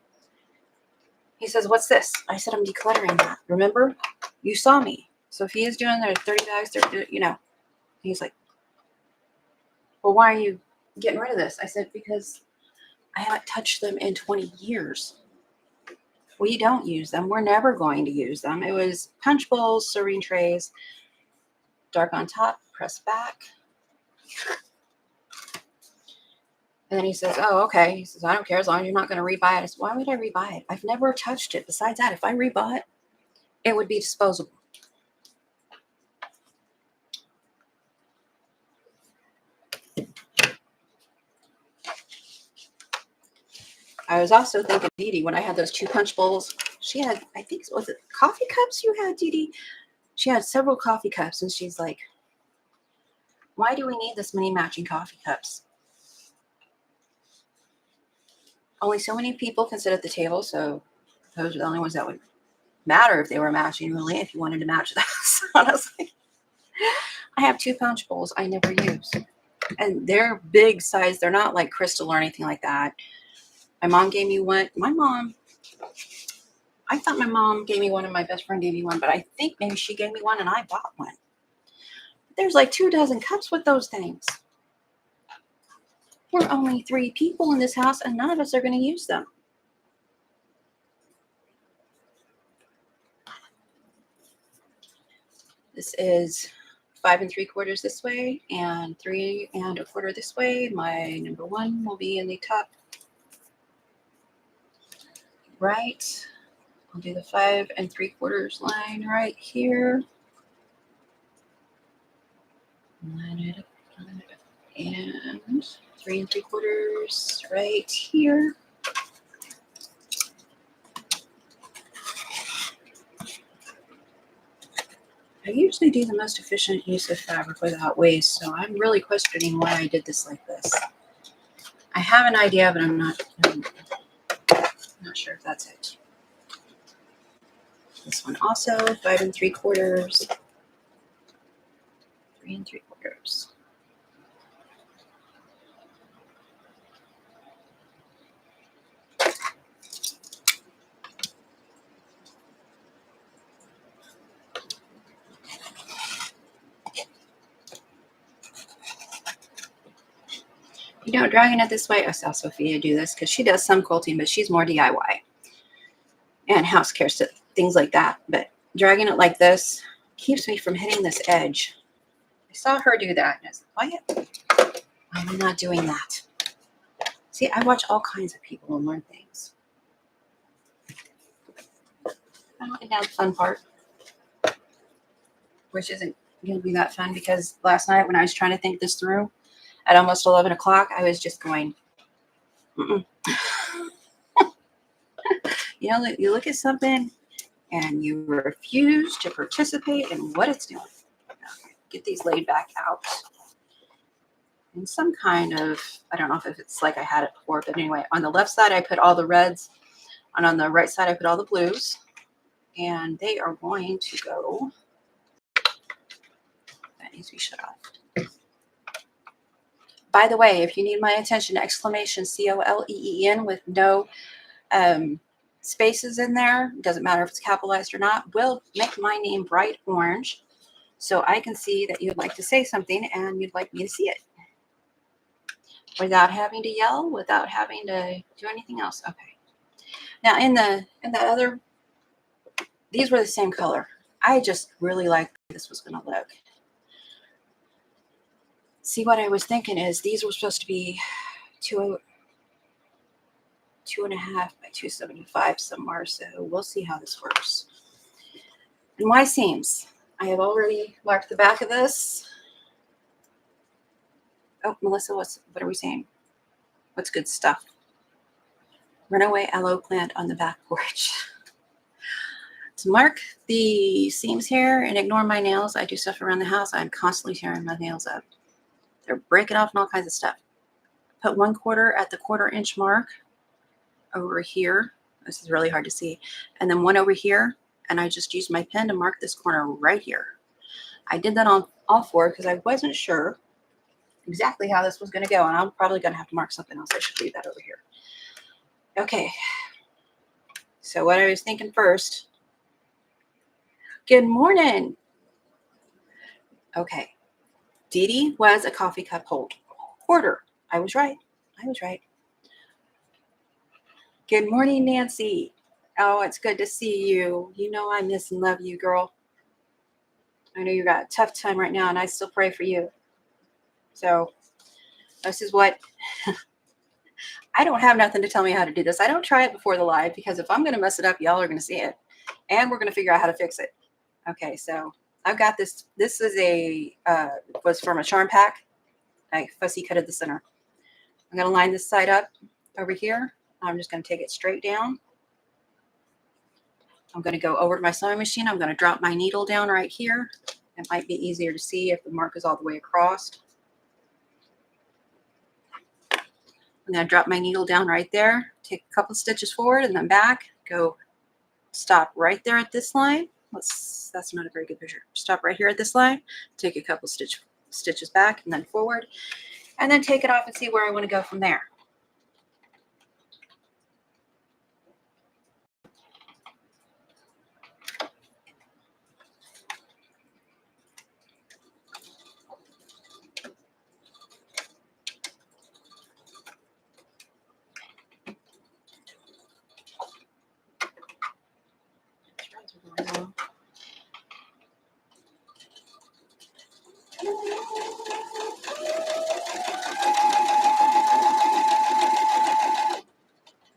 He says, "What's this?" I said, "I'm decluttering that. Remember? You saw me." So if he is doing their 30 bags, he's like, "Well, why are you getting rid of this?" I said, "Because I haven't touched them in 20 years. We don't use them. We're never going to use them." It was punch bowls, serving trays, dark on top, pressed back. And then he says, "Oh, okay." He says, "I don't care as long as you're not going to rebuy it." I said, "Why would I rebuy it? I've never touched it. Besides that, if I rebought, it would be disposable." I was also thinking, Dee Dee, when I had those 2 punch bowls, she had, I think, was it coffee cups you had, Dee Dee? She had several coffee cups, and she's like, "Why do we need this many matching coffee cups?" Only so many people can sit at the table, so those are the only ones that would matter if they were matching, really, if you wanted to match those, honestly. I have 2 punch bowls I never use. And they're big size. They're not like crystal or anything like that. My mom gave me one. I thought my mom gave me one and my best friend gave me one, but I think maybe she gave me one and I bought one. There's like 2 dozen cups with those things. We're only 3 people in this house and none of us are going to use them. This is 5 3/4 this way and 3 1/4 this way. My number 1 will be in the top right. I'll do the 5 3/4 line right here. Line it up, and 3 3/4 right here. I usually do the most efficient use of fabric without waste, so I'm really questioning why I did this like this. I have an idea, but I'm not sure if that's it. This one also 5 3/4, 3 3/4. Dragging it this way, I saw Sophia do this because she does some quilting, but she's more DIY and house care stuff, things like that. But dragging it like this keeps me from hitting this edge. I saw her do that, and I was like, "Quiet. I'm not doing that." See, I watch all kinds of people and learn things. And now the fun part, which isn't going to be that fun because last night when I was trying to think this through at almost 11 o'clock, I was just going, you look at something and you refuse to participate in what it's doing. Okay, get these laid back out in some kind of, I don't know if it's like I had it before, but anyway, on the left side, I put all the reds, and on the right side, I put all the blues, and they are going to go, that needs to be shut off. By the way, if you need my attention, exclamation COLEEN with no spaces in there, doesn't matter if it's capitalized or not, will make my name bright orange so I can see that you'd like to say something and you'd like me to see it without having to yell, without having to do anything else. Okay. Now in that other, these were the same color. I just really liked this was going to look. See, what I was thinking is these were supposed to be 2.5 by 275 somewhere. So we'll see how this works. And my seams, I have already marked the back of this. Oh, Melissa, what are we saying? What's good stuff? Runaway aloe plant on the back porch. To mark the seams here and ignore my nails, I do stuff around the house. I'm constantly tearing my nails up. They're breaking off and all kinds of stuff. Put 1/4 at the 1/4 inch mark over here. This is really hard to see. And then 1 over here. And I just used my pen to mark this corner right here. I did that on all 4 because I wasn't sure exactly how this was going to go. And I'm probably going to have to mark something else. I should leave that over here. Okay. So what I was thinking first. Good morning. Okay. Dee Dee was a coffee cup hoarder. I was right. Good morning, Nancy. Oh, it's good to see you. You know I miss and love you, girl. I know you got a tough time right now, and I still pray for you. So this is what I don't have nothing to tell me how to do this. I don't try it before the live because if I'm going to mess it up, y'all are going to see it, and we're going to figure out how to fix it. Okay, so I've got this. This is was from a charm pack. I fussy cutted the center. I'm going to line this side up over here. I'm just going to take it straight down. I'm going to go over to my sewing machine. I'm going to drop my needle down right here. It might be easier to see if the mark is all the way across. I'm going to drop my needle down right there. Take a couple stitches forward and then back. Go stop right there at this line. That's not a very good picture. Stop right here at this line. Take a couple stitches back and then forward. And then take it off and see where I want to go from there.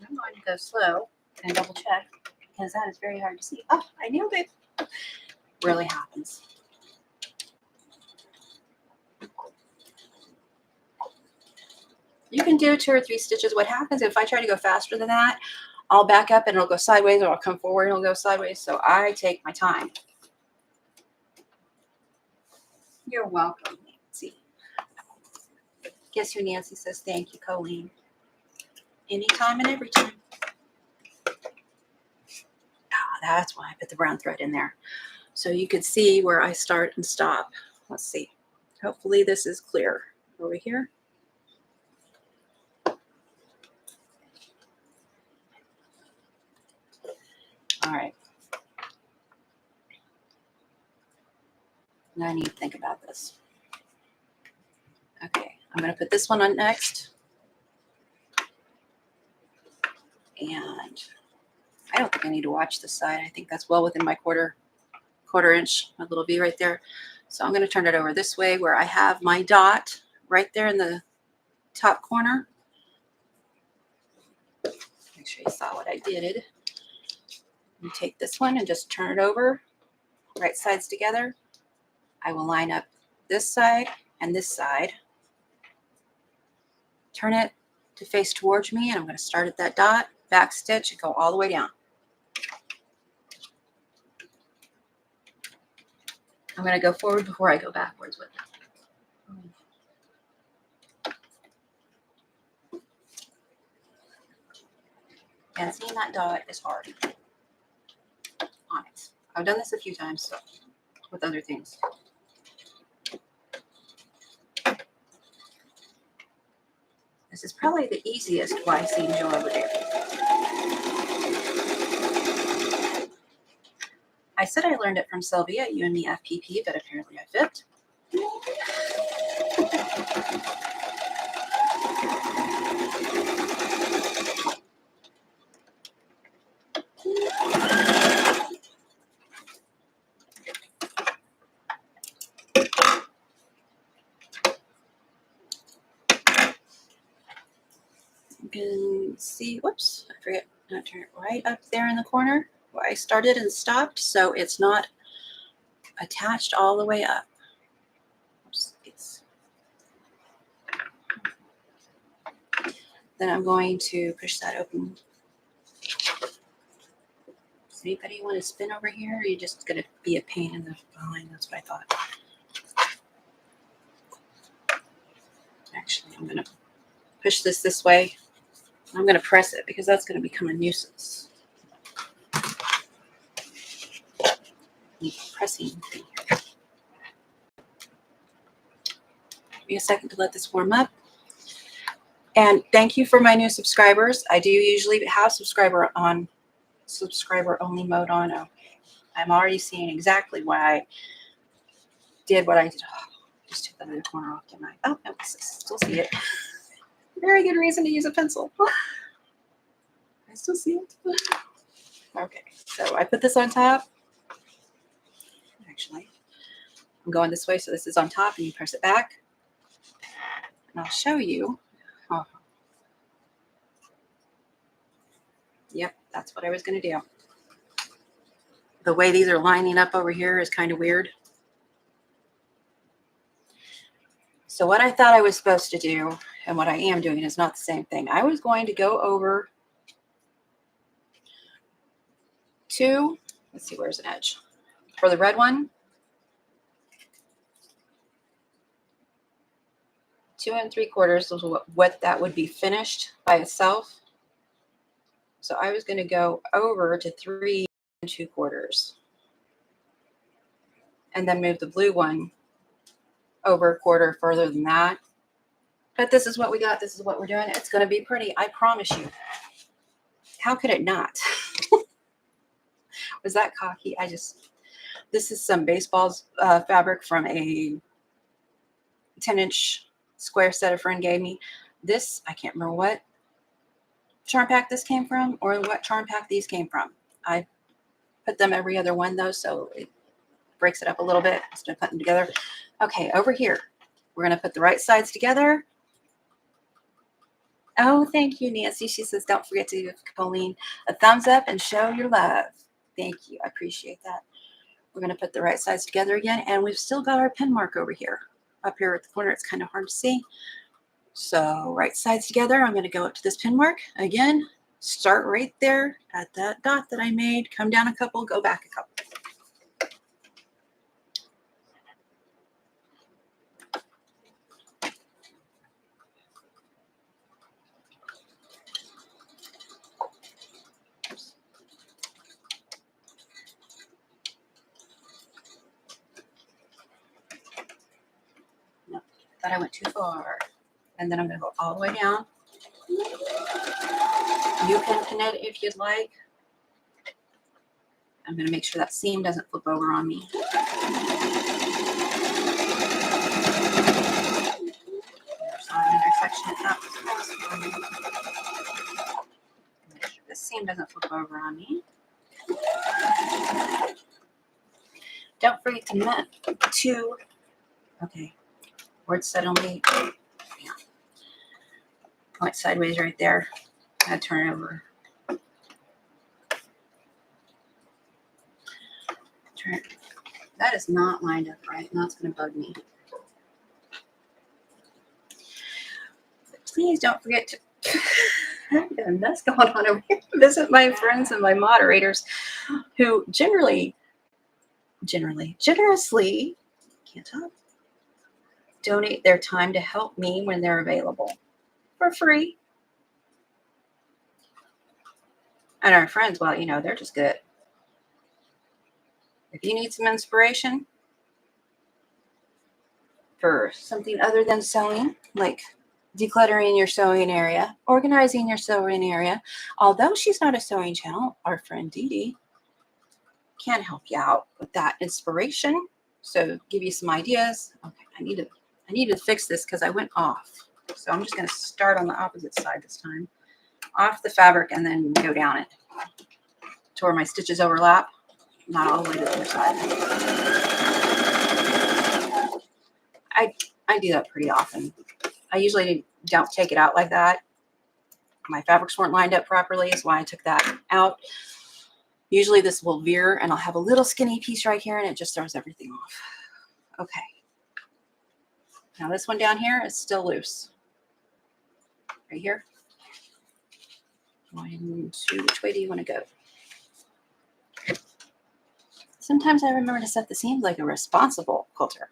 I'm going to go slow and double check because that is very hard to see. Oh, I nailed it. Really happens. You can do 2 or 3 stitches. What happens if I try to go faster than that, I'll back up and it'll go sideways, or I'll come forward and it'll go sideways. So I take my time. You're welcome, Nancy. Guess who Nancy says thank you, Coleen. Anytime and every time. That's why I put the brown thread in there. So you could see where I start and stop. Let's see. Hopefully this is clear over here. All right. Now I need to think about this. Okay, I'm going to put this one on next. And I don't think I need to watch this side. I think that's well within my quarter inch, my little V right there. So I'm going to turn it over this way where I have my dot right there in the top corner. Make sure you saw what I did. You take this one and just turn it over, right sides together. I will line up this side and this side. Turn it to face towards me, and I'm going to start at that dot, back stitch, and go all the way down. I'm going to go forward before I go backwards with it. And seeing that dot is hard on it. I've done this a few times with other things. This is probably the easiest Y seam you'll ever do. I said I learned it from Sylvia, you and me FPP, but apparently I fibbed. can see, whoops, I forget not to turn it right up there in the corner where I started and stopped, so it's not attached all the way up. Oops, then I'm going to push that open. Does anybody want to spin over here, or are you just going to be a pain in the behind? That's what I thought. Actually, I'm going to push this way. I'm going to press it because that's going to become a nuisance. Pressing thing here. Give me a second to let this warm up. And thank you for my new subscribers. I do usually have subscriber only mode on. Oh, I'm already seeing exactly why I did what I did. Oh, just took that other corner off, didn't I? Oh, no, I still see it. Very good reason to use a pencil. I still see it. Okay, so I put this on top. Actually, I'm going this way, so this is on top, and you press it back. And I'll show you. Oh. Yep, that's what I was going to do. The way these are lining up over here is kind of weird. So what I thought I was supposed to do and what I am doing is not the same thing. I was going to go over to, let's see, where's an edge? For the red one, 2 3/4 was what that would be finished by itself. So I was going to go over to 3 2/4 and then move the blue one over a quarter further than that. But this is what we got. This is what we're doing. It's going to be pretty. I promise you. How could it not? Was that cocky? This is some baseball's fabric from a 10-inch square set a friend gave me. This, I can't remember what charm pack this came from or what charm pack these came from. I put them every other one though, so it breaks it up a little bit instead of putting them together. Okay, over here, we're going to put the right sides together. Oh, thank you, Nancy. She says, don't forget to give Coleen a thumbs up and show your love. Thank you. I appreciate that. We're going to put the right sides together again, and we've still got our pin mark over here. Up here at the corner, it's kind of hard to see. So right sides together, I'm going to go up to this pin mark. Again, start right there at that dot that I made. Come down a couple, go back a couple. No, I thought I went too far. And then I'm going to go all the way down. You can pin it if you'd like. I'm going to make sure that seam doesn't flip over on me. There's not an intersection at that. Make sure this seam doesn't flip over on me. Don't forget to okay, where it said only, yeah. Point sideways right there. I turn it over. That is not lined up right, and that's going to bug me. But please don't forget to, I've got a mess going on over here. Visit my friends and my moderators who generously, can't talk, donate their time to help me when they're available for free. And our friends, well, you know, they're just good. If you need some inspiration for something other than sewing, like decluttering your sewing area, organizing your sewing area, although she's not a sewing channel, our friend Dee Dee can help you out with that inspiration. So give you some ideas. Okay, I need to fix this because I went off. So I'm just going to start on the opposite side this time. Off the fabric and then go down it to where my stitches overlap. Not all the way to the other side. I do that pretty often. I usually don't take it out like that. my fabrics weren't lined up properly, is why I took that out. Usually this will veer and I'll have a little skinny piece right here and it just throws everything off. Okay. Now this one down here is still loose. Right here. Which way do you want to go? Sometimes I remember to set the seams like a responsible quilter.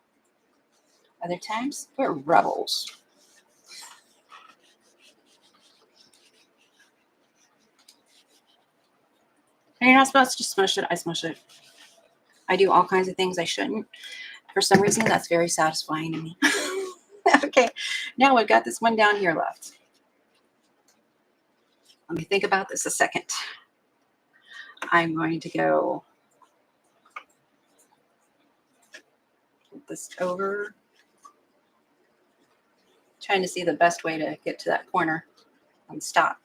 Other times, we're rebels. And you're not supposed to just smush it. I smush it. I do all kinds of things I shouldn't. For some reason, that's very satisfying to me. Okay, now we've got this one down here left. Let me think about this a second. I'm going to go flip this over. Trying to see the best way to get to that corner and stop.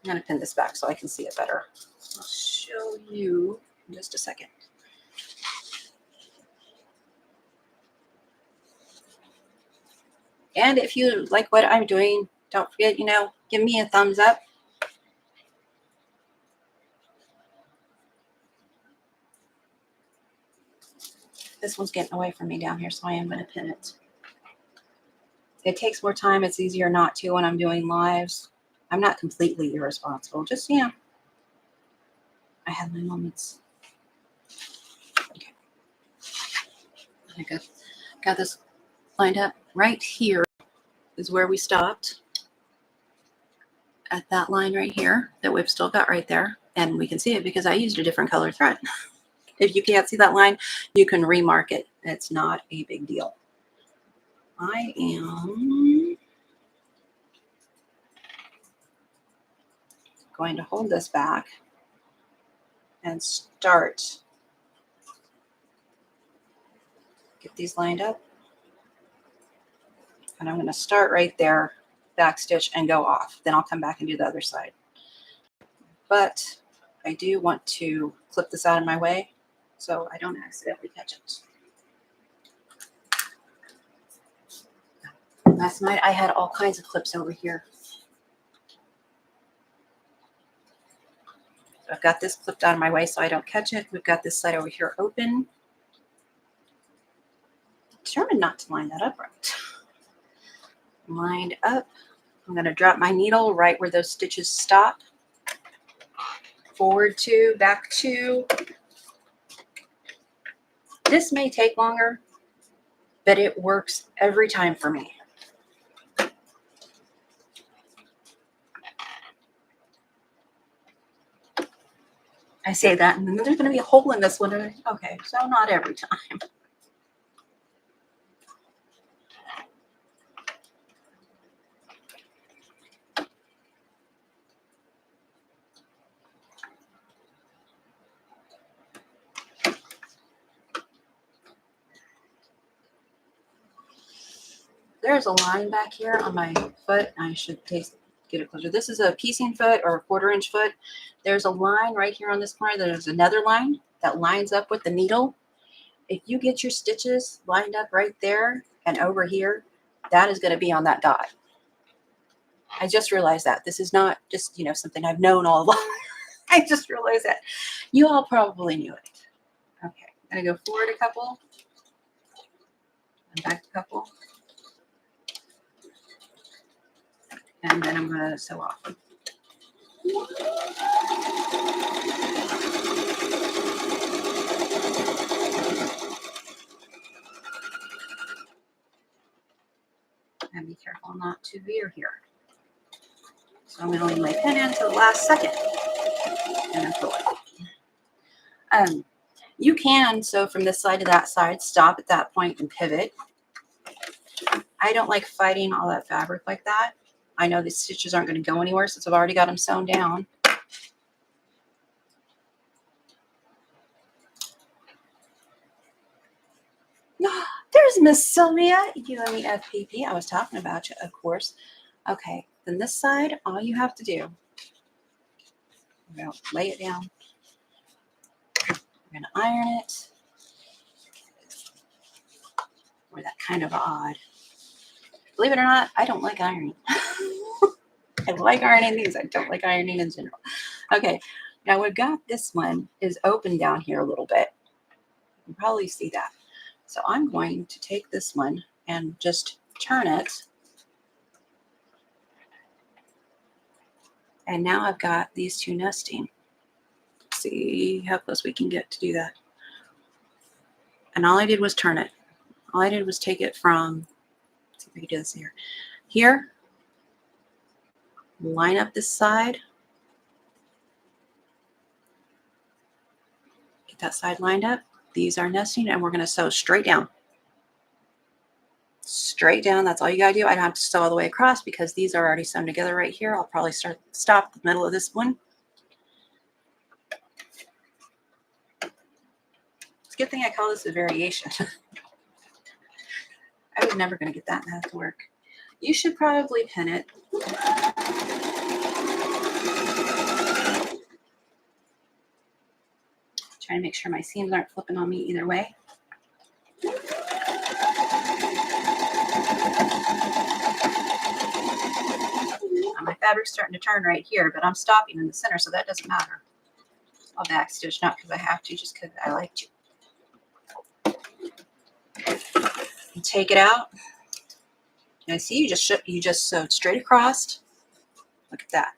I'm going to pin this back so I can see it better. I'll show you in just a second. And if you like what I'm doing, don't forget, give me a thumbs up. This one's getting away from me down here, so I am going to pin it. It takes more time. It's easier not to when I'm doing lives. I'm not completely irresponsible. Just, I have my moments. Okay. I got this lined up. Right here is where we stopped. At that line right here that we've still got right there. And we can see it because I used a different color thread. If you can't see that line, you can remark it. It's not a big deal. I am going to hold this back and start. Get these lined up. And I'm going to start right there, back stitch, and go off. Then I'll come back and do the other side. But I do want to clip this out of my way so I don't accidentally catch it. Last night I had all kinds of clips over here. So I've got this clipped out of my way so I don't catch it. We've got this side over here open. Determined not to line that up right. Lined up. I'm going to drop my needle right where those stitches stop. Forward 2, back 2. This may take longer, but it works every time for me. I say that, and then there's going to be a hole in this one. Okay, so not every time. There's a line back here on my foot. I should get it closer. This is a piecing foot or a 1/4-inch foot. There's a line right here on this corner. There's another line that lines up with the needle. If you get your stitches lined up right there and over here, that is going to be on that dot. I just realized that. This is not just, something I've known all along. I just realized that. You all probably knew it. Okay, I'm going to go forward a couple and back a couple. And then I'm going to sew off. And be careful not to veer here. So I'm going to leave my pin in to the last second and then pull it. You can sew from this side to that side, stop at that point and pivot. I don't like fighting all that fabric like that. I know these stitches aren't going to go anywhere since I've already got them sewn down. There's Miss Sylvia, UMEFPP. I was talking about you, of course. Okay, then this side, all you have to do, we're going to lay it down. We're going to iron it. Or that kind of odd. Believe it or not, I don't like ironing. I like ironing these. I don't like ironing in general. Okay, now we've got this one is open down here a little bit. You can probably see that. So I'm going to take this one and just turn it. And now I've got these two nesting. Let's see how close we can get to do that. And all I did was turn it. All I did was take it from, let's see if we can do this here. Here, line up this side. Get that side lined up. These are nesting, and we're going to sew straight down. Straight down, that's all you gotta do. I don't have to sew all the way across because these are already sewn together right here. I'll probably stop the middle of this one. It's a good thing I call this a variation. I was never gonna get that and have to work. You should probably pin it. Trying to make sure my seams aren't flipping on me either way. My fabric's starting to turn right here, but I'm stopping in the center, so that doesn't matter. I'll backstitch, not because I have to, just because I like to. You take it out. And I see you just sewed straight across. Look at that.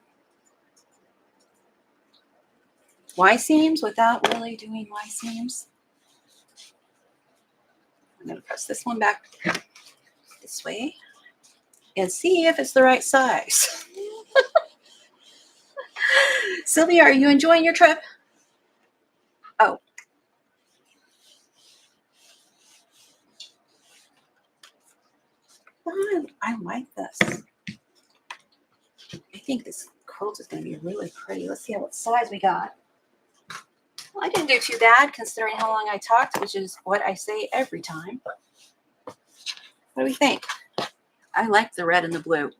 Y seams without really doing Y seams. I'm going to press this one back this way and see if it's the right size. Sylvia, are you enjoying your trip? Oh. I like this. I think this quilt is going to be really pretty. Let's see what size we got. Well, I didn't do too bad considering how long I talked, which is what I say every time. What do we think? I like the red and the blue.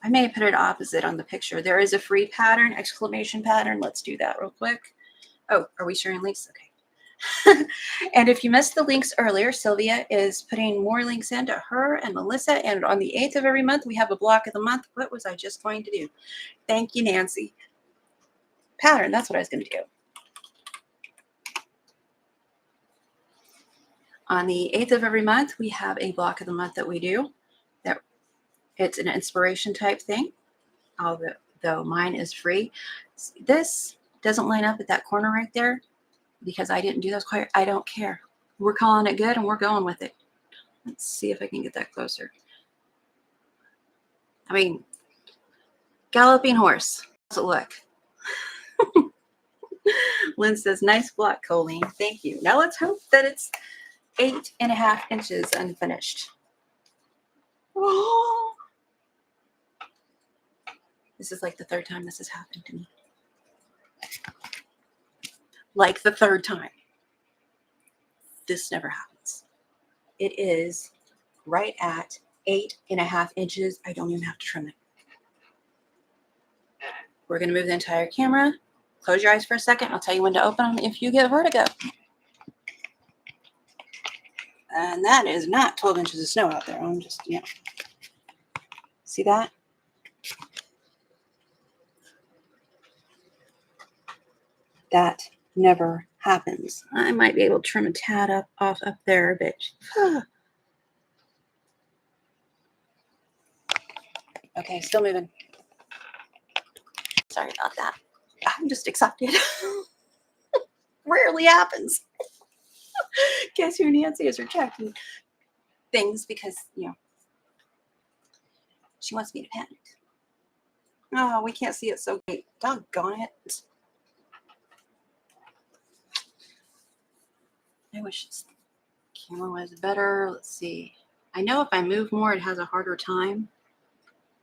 I may put it opposite on the picture. There is a free pattern, exclamation pattern. Let's do that real quick. Oh, are we sharing links? Okay. And if you missed the links earlier, Sylvia is putting more links into her and Melissa. And on the 8th of every month, we have a block of the month. What was I just going to do? Thank you, Nancy. Pattern, that's what I was going to do. On the 8th of every month, we have a block of the month that we do. That it's an inspiration type thing, although mine is free. This doesn't line up at that corner right there because I didn't do those quite. I don't care. We're calling it good and we're going with it. Let's see if I can get that closer. I mean, galloping horse. How's it look? Lynn says, nice block, Coleen. Thank you. Now let's hope that it's 8.5 inches unfinished. Oh. This is like the third time this has happened to me. Like the third time. This never happens. It is right at 8.5 inches. I don't even have to trim it. We're going to move the entire camera. Close your eyes for a second. I'll tell you when to open them if you get vertigo. And that is not 12 inches of snow out there. I'm just, yeah. See that? That never happens. I might be able to trim a tad off up there, but okay, still moving. Sorry about that. I'm just excited. Rarely happens. Guess who Nancy is rejecting things because, you know, she wants me to panic. Oh, we can't see it so great. Doggone it. I wish this camera was better. Let's see. I know if I move more, it has a harder time.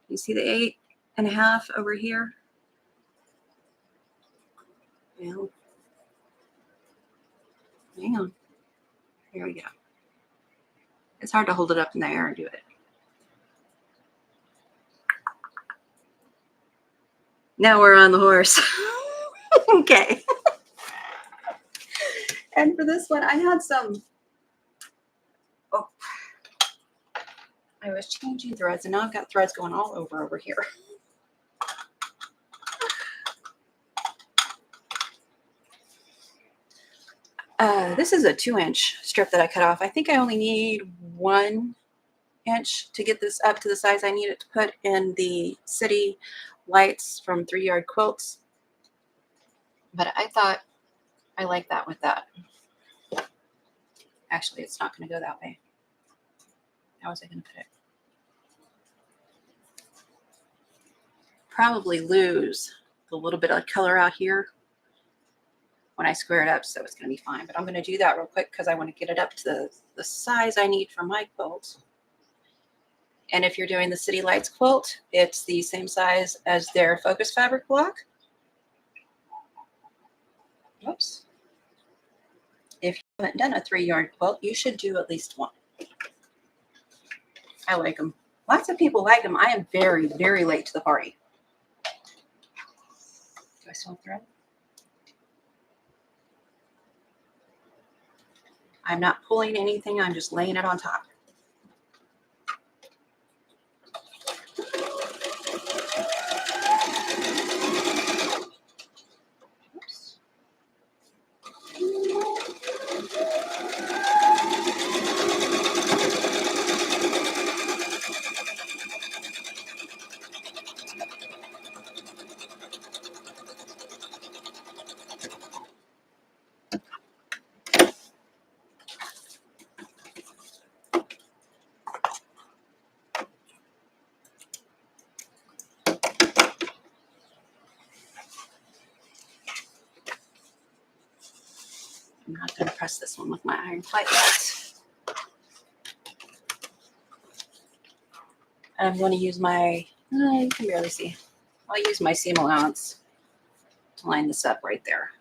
You see the 8.5 over here? Well, hang on. Here we go. It's hard to hold it up in the air and do it. Now we're on the horse. Okay. And for this one, I had some, I was changing threads, and now I've got threads going all over here. This is a 2-inch strip that I cut off. I think I only need 1 inch to get this up to the size I need it to put in the city lights from 3-yard quilts. But I thought I like that with that. Actually, it's not going to go that way. How was I going to put it? Probably lose a little bit of color out here when I square it up, so it's going to be fine. But I'm going to do that real quick because I want to get it up to the size I need for my quilt. And if you're doing the City Lights quilt, it's the same size as their focus fabric block. Whoops. If you haven't done a 3-yard quilt, you should do at least 1. I like them. Lots of people like them. I am very, very late to the party. Do I still have thread? I'm not pulling anything. I'm just laying it on top. Oops. I'm not going to press this one with my iron quite yet. I'm going to use my, you can barely see. I'll use my seam allowance to line this up right there.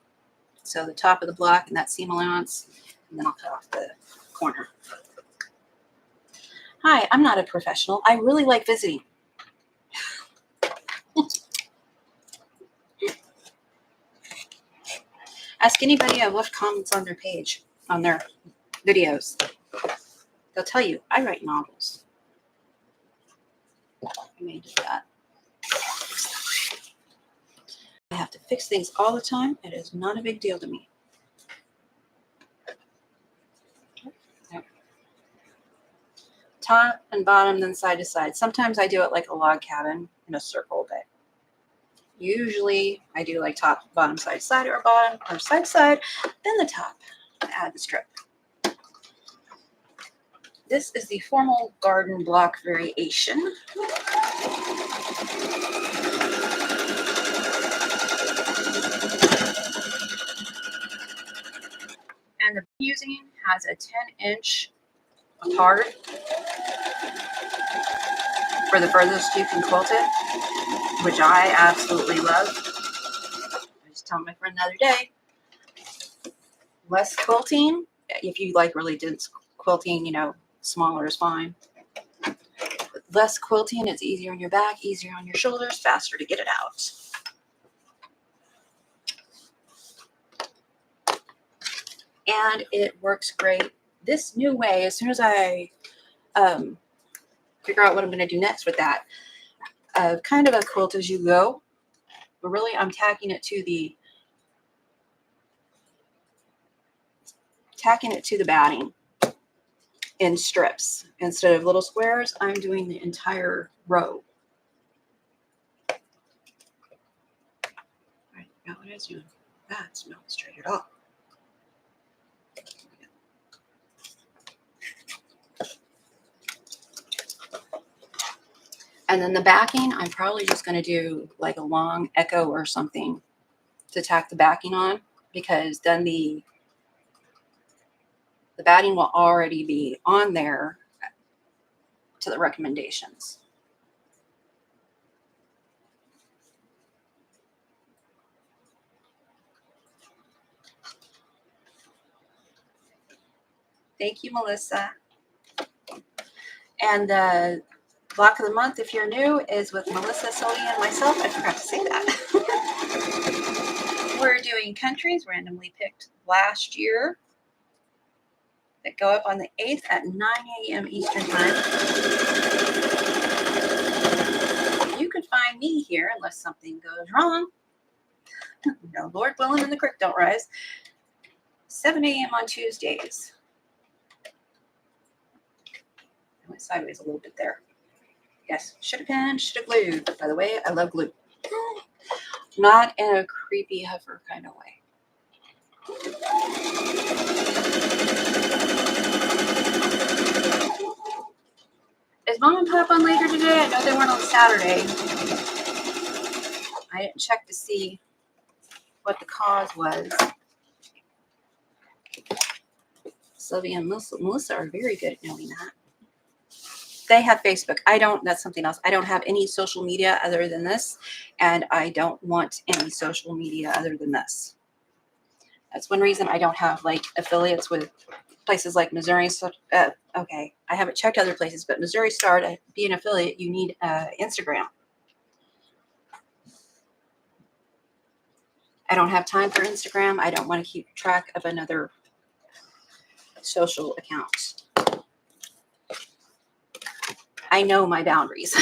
So the top of the block and that seam allowance, and then I'll cut off the corner. Hi, I'm not a professional. I really like visiting. Ask anybody I've left comments on their page, on their videos. They'll tell you, I write novels. I may do that. I have to fix things all the time. It is not a big deal to me. Top and bottom, then side to side. Sometimes I do it like a log cabin in a circle, but usually I do like top, bottom, side, side, or bottom, or side, side, then the top. Add the strip. This is the formal garden block variation. And the I'm using has a 10-inch card for the furthest you can quilt it, which I absolutely love. I was telling my friend the other day, less quilting, if you like really dense quilting, you know, smaller is fine. But less quilting, it's easier on your back, easier on your shoulders, faster to get it out. And it works great this new way. As soon as I figure out what I'm going to do next with that, kind of a quilt as you go, but really I'm tacking it to the batting in strips. Instead of little squares, I'm doing the entire row. I forgot what I was doing. That's not straight at all. And then the backing, I'm probably just going to do like a long echo or something to tack the backing on, because then the batting will already be on there to the recommendations. Thank you, Melissa. And the block of the month, if you're new, is with Melissa, Sully, and myself. I forgot to say that. We're doing countries randomly picked last year. that go up on the 8th at 9 a.m. Eastern Time. You can find me here unless something goes wrong. No, Lord willing, and the creek don't rise. 7 a.m. on Tuesdays. I went sideways a little bit there. Yes, should have been, should have glued. By the way, I love glue. Not in a creepy hover kind of way. Is Mom and Pop on later today? I know they weren't on Saturday. I didn't check to see what the cause was. Sylvia and Melissa are very good at knowing that. They have Facebook. I don't. That's something else. I don't have any social media other than this, and I don't want any social media other than this. That's one reason I don't have like affiliates with places like Missouri. So, okay, I haven't checked other places, but Missouri Star, to be an affiliate, you need Instagram. I don't have time for Instagram. I don't want to keep track of another social account. I know my boundaries.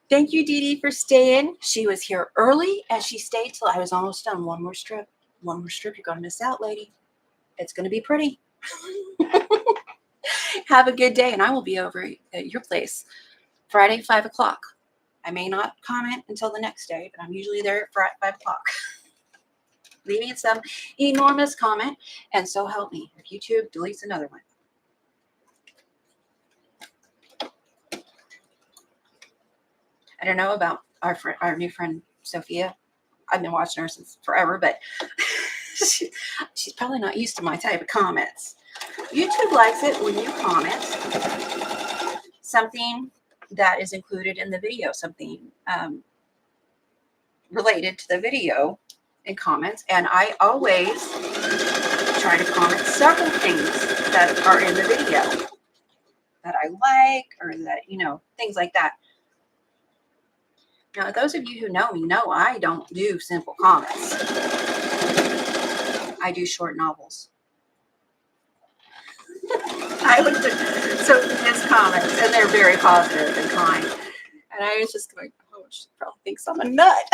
Thank you, Dee Dee, for staying. She was here early and she stayed till I was almost done. One more strip. One more strip. You're going to miss out, lady. It's going to be pretty. Have a good day, and I will be over at your place Friday, 5 o'clock. I may not comment until the next day, but I'm usually there at 5 o'clock. Leaving some enormous comment, and so help me if YouTube deletes another one. I don't know about our new friend Sophia. I've been watching her since forever, but she's probably not used to my type of comments. YouTube likes it when you comment something that is included in the video, something related to the video in comments, and I always try to comment several things that are in the video that I like, or that, things like that. Now, those of you who know me know I don't do simple comments. I do short novels. I looked at Sophia's comments, and they're very positive and kind. And I was just going, oh, she probably thinks I'm a nut.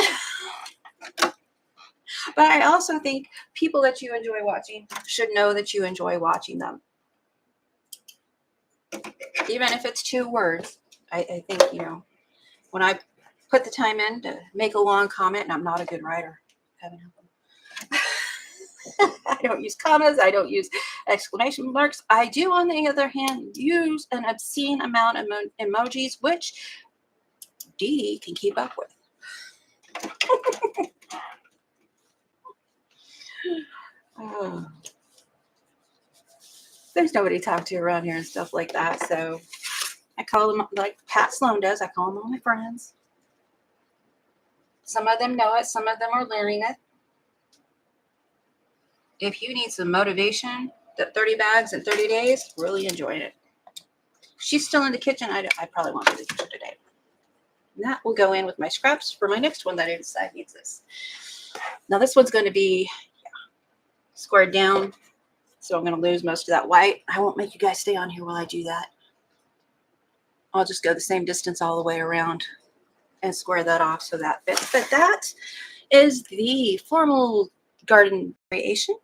But I also think people that you enjoy watching should know that you enjoy watching them. Even if it's 2 words, I think, when I put the time in to make a long comment, and I'm not a good writer. Heaven help them. I don't use commas. I don't use exclamation marks. I do, on the other hand, use an obscene amount of emojis, which Dee Dee can keep up with. Oh. There's nobody to talk to around here and stuff like that, so I call them, like Pat Sloan does, I call them all my friends. Some of them know it. Some of them are learning it. If you need some motivation, the 30 bags in 30 days, really enjoying it. She's still in the kitchen. I probably won't be in the kitchen today. And that will go in with my scraps for my next one that I decide needs this. Now this one's going to be squared down, so I'm going to lose most of that white. I won't make you guys stay on here while I do that. I'll just go the same distance all the way around and square that off so that fits. But that is the formal garden variation.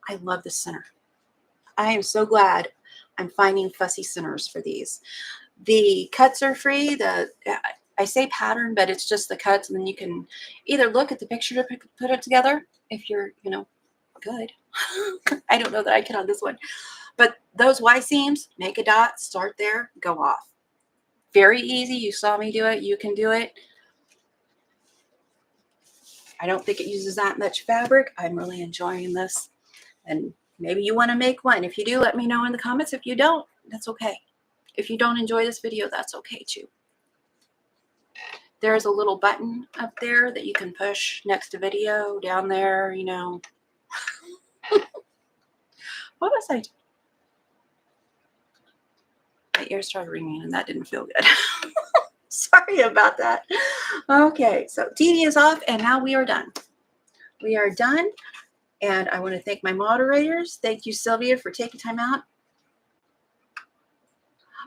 I love the center. I am so glad I'm finding fussy centers for these. The cuts are free. I say pattern, but it's just the cuts, and then you can either look at the picture to put it together if you're, good. I don't know that I can on this one. But those Y seams, make a dot, start there, go off. Very easy. You saw me do it. You can do it. I don't think it uses that much fabric. I'm really enjoying this. And maybe you want to make one. If you do, let me know in the comments. If you don't, that's okay. If you don't enjoy this video, that's okay too. There's a little button up there that you can push next to video down there, What was I doing? My ear started ringing and that didn't feel good. Sorry about that. Okay, so Dee Dee is off and now we are done. We are done. And I want to thank my moderators. Thank you, Sylvia, for taking time out.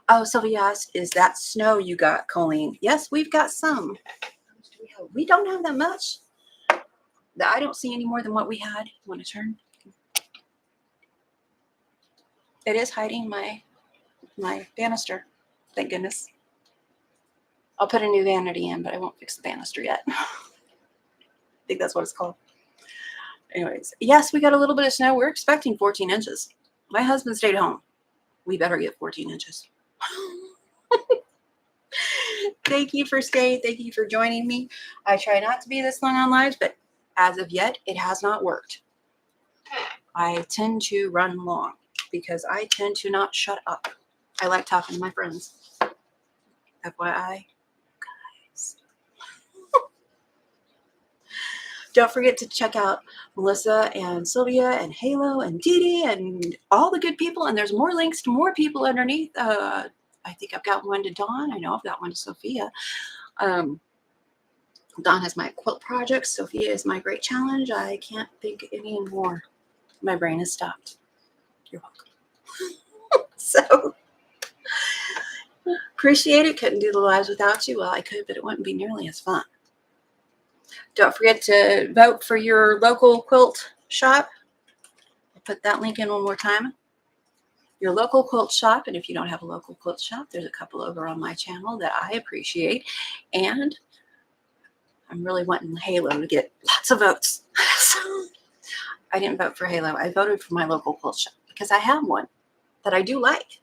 Oh, Sylvia asked, is that snow you got, Coleen? Yes, we've got some. We don't have that much. I don't see any more than what we had. You want to turn? It is hiding my banister. Thank goodness. I'll put a new vanity in, but I won't fix the banister yet. I think that's what it's called. Anyways, yes, we got a little bit of snow. We're expecting 14 inches. My husband stayed home. We better get 14 inches. Thank you for staying. Thank you for joining me. I try not to be this long on lives, but as of yet, it has not worked. I tend to run long because I tend to not shut up. I like talking to my friends. FYI, guys. Don't forget to check out Melissa and Sylvia and Halo and Dee Dee and all the good people. And there's more links to more people underneath. I think I've got one to Dawn. I know I've got one to Sophia. Dawn has my quilt project. Sophia is my great challenge. I can't think any more. My brain has stopped. You're welcome. So appreciate it. Couldn't do the lives without you. Well, I could, but it wouldn't be nearly as fun. Don't forget to vote for your local quilt shop. I'll put that link in one more time. Your local quilt shop, and if you don't have a local quilt shop, there's a couple over on my channel that I appreciate. And I'm really wanting Halo to get lots of votes. So I didn't vote for Halo. I voted for my local quilt shop because I have one that I do like.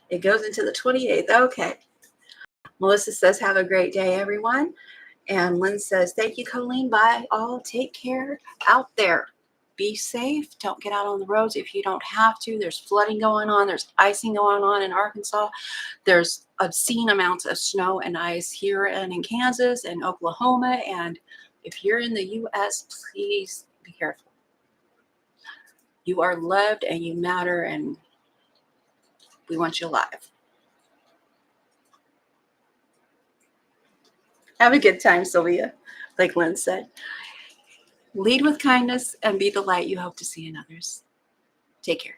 It goes into the 28th. Okay. Melissa says, have a great day, everyone. And Lynn says, thank you, Coleen. Bye all. Take care out there. Be safe. Don't get out on the roads if you don't have to. There's flooding going on. There's icing going on in Arkansas. There's obscene amounts of snow and ice here and in Kansas and Oklahoma. And if you're in the U.S., please be careful. You are loved and you matter, and we want you alive. Have a good time, Sylvia, like Lynn said. Lead with kindness and be the light you hope to see in others. Take care.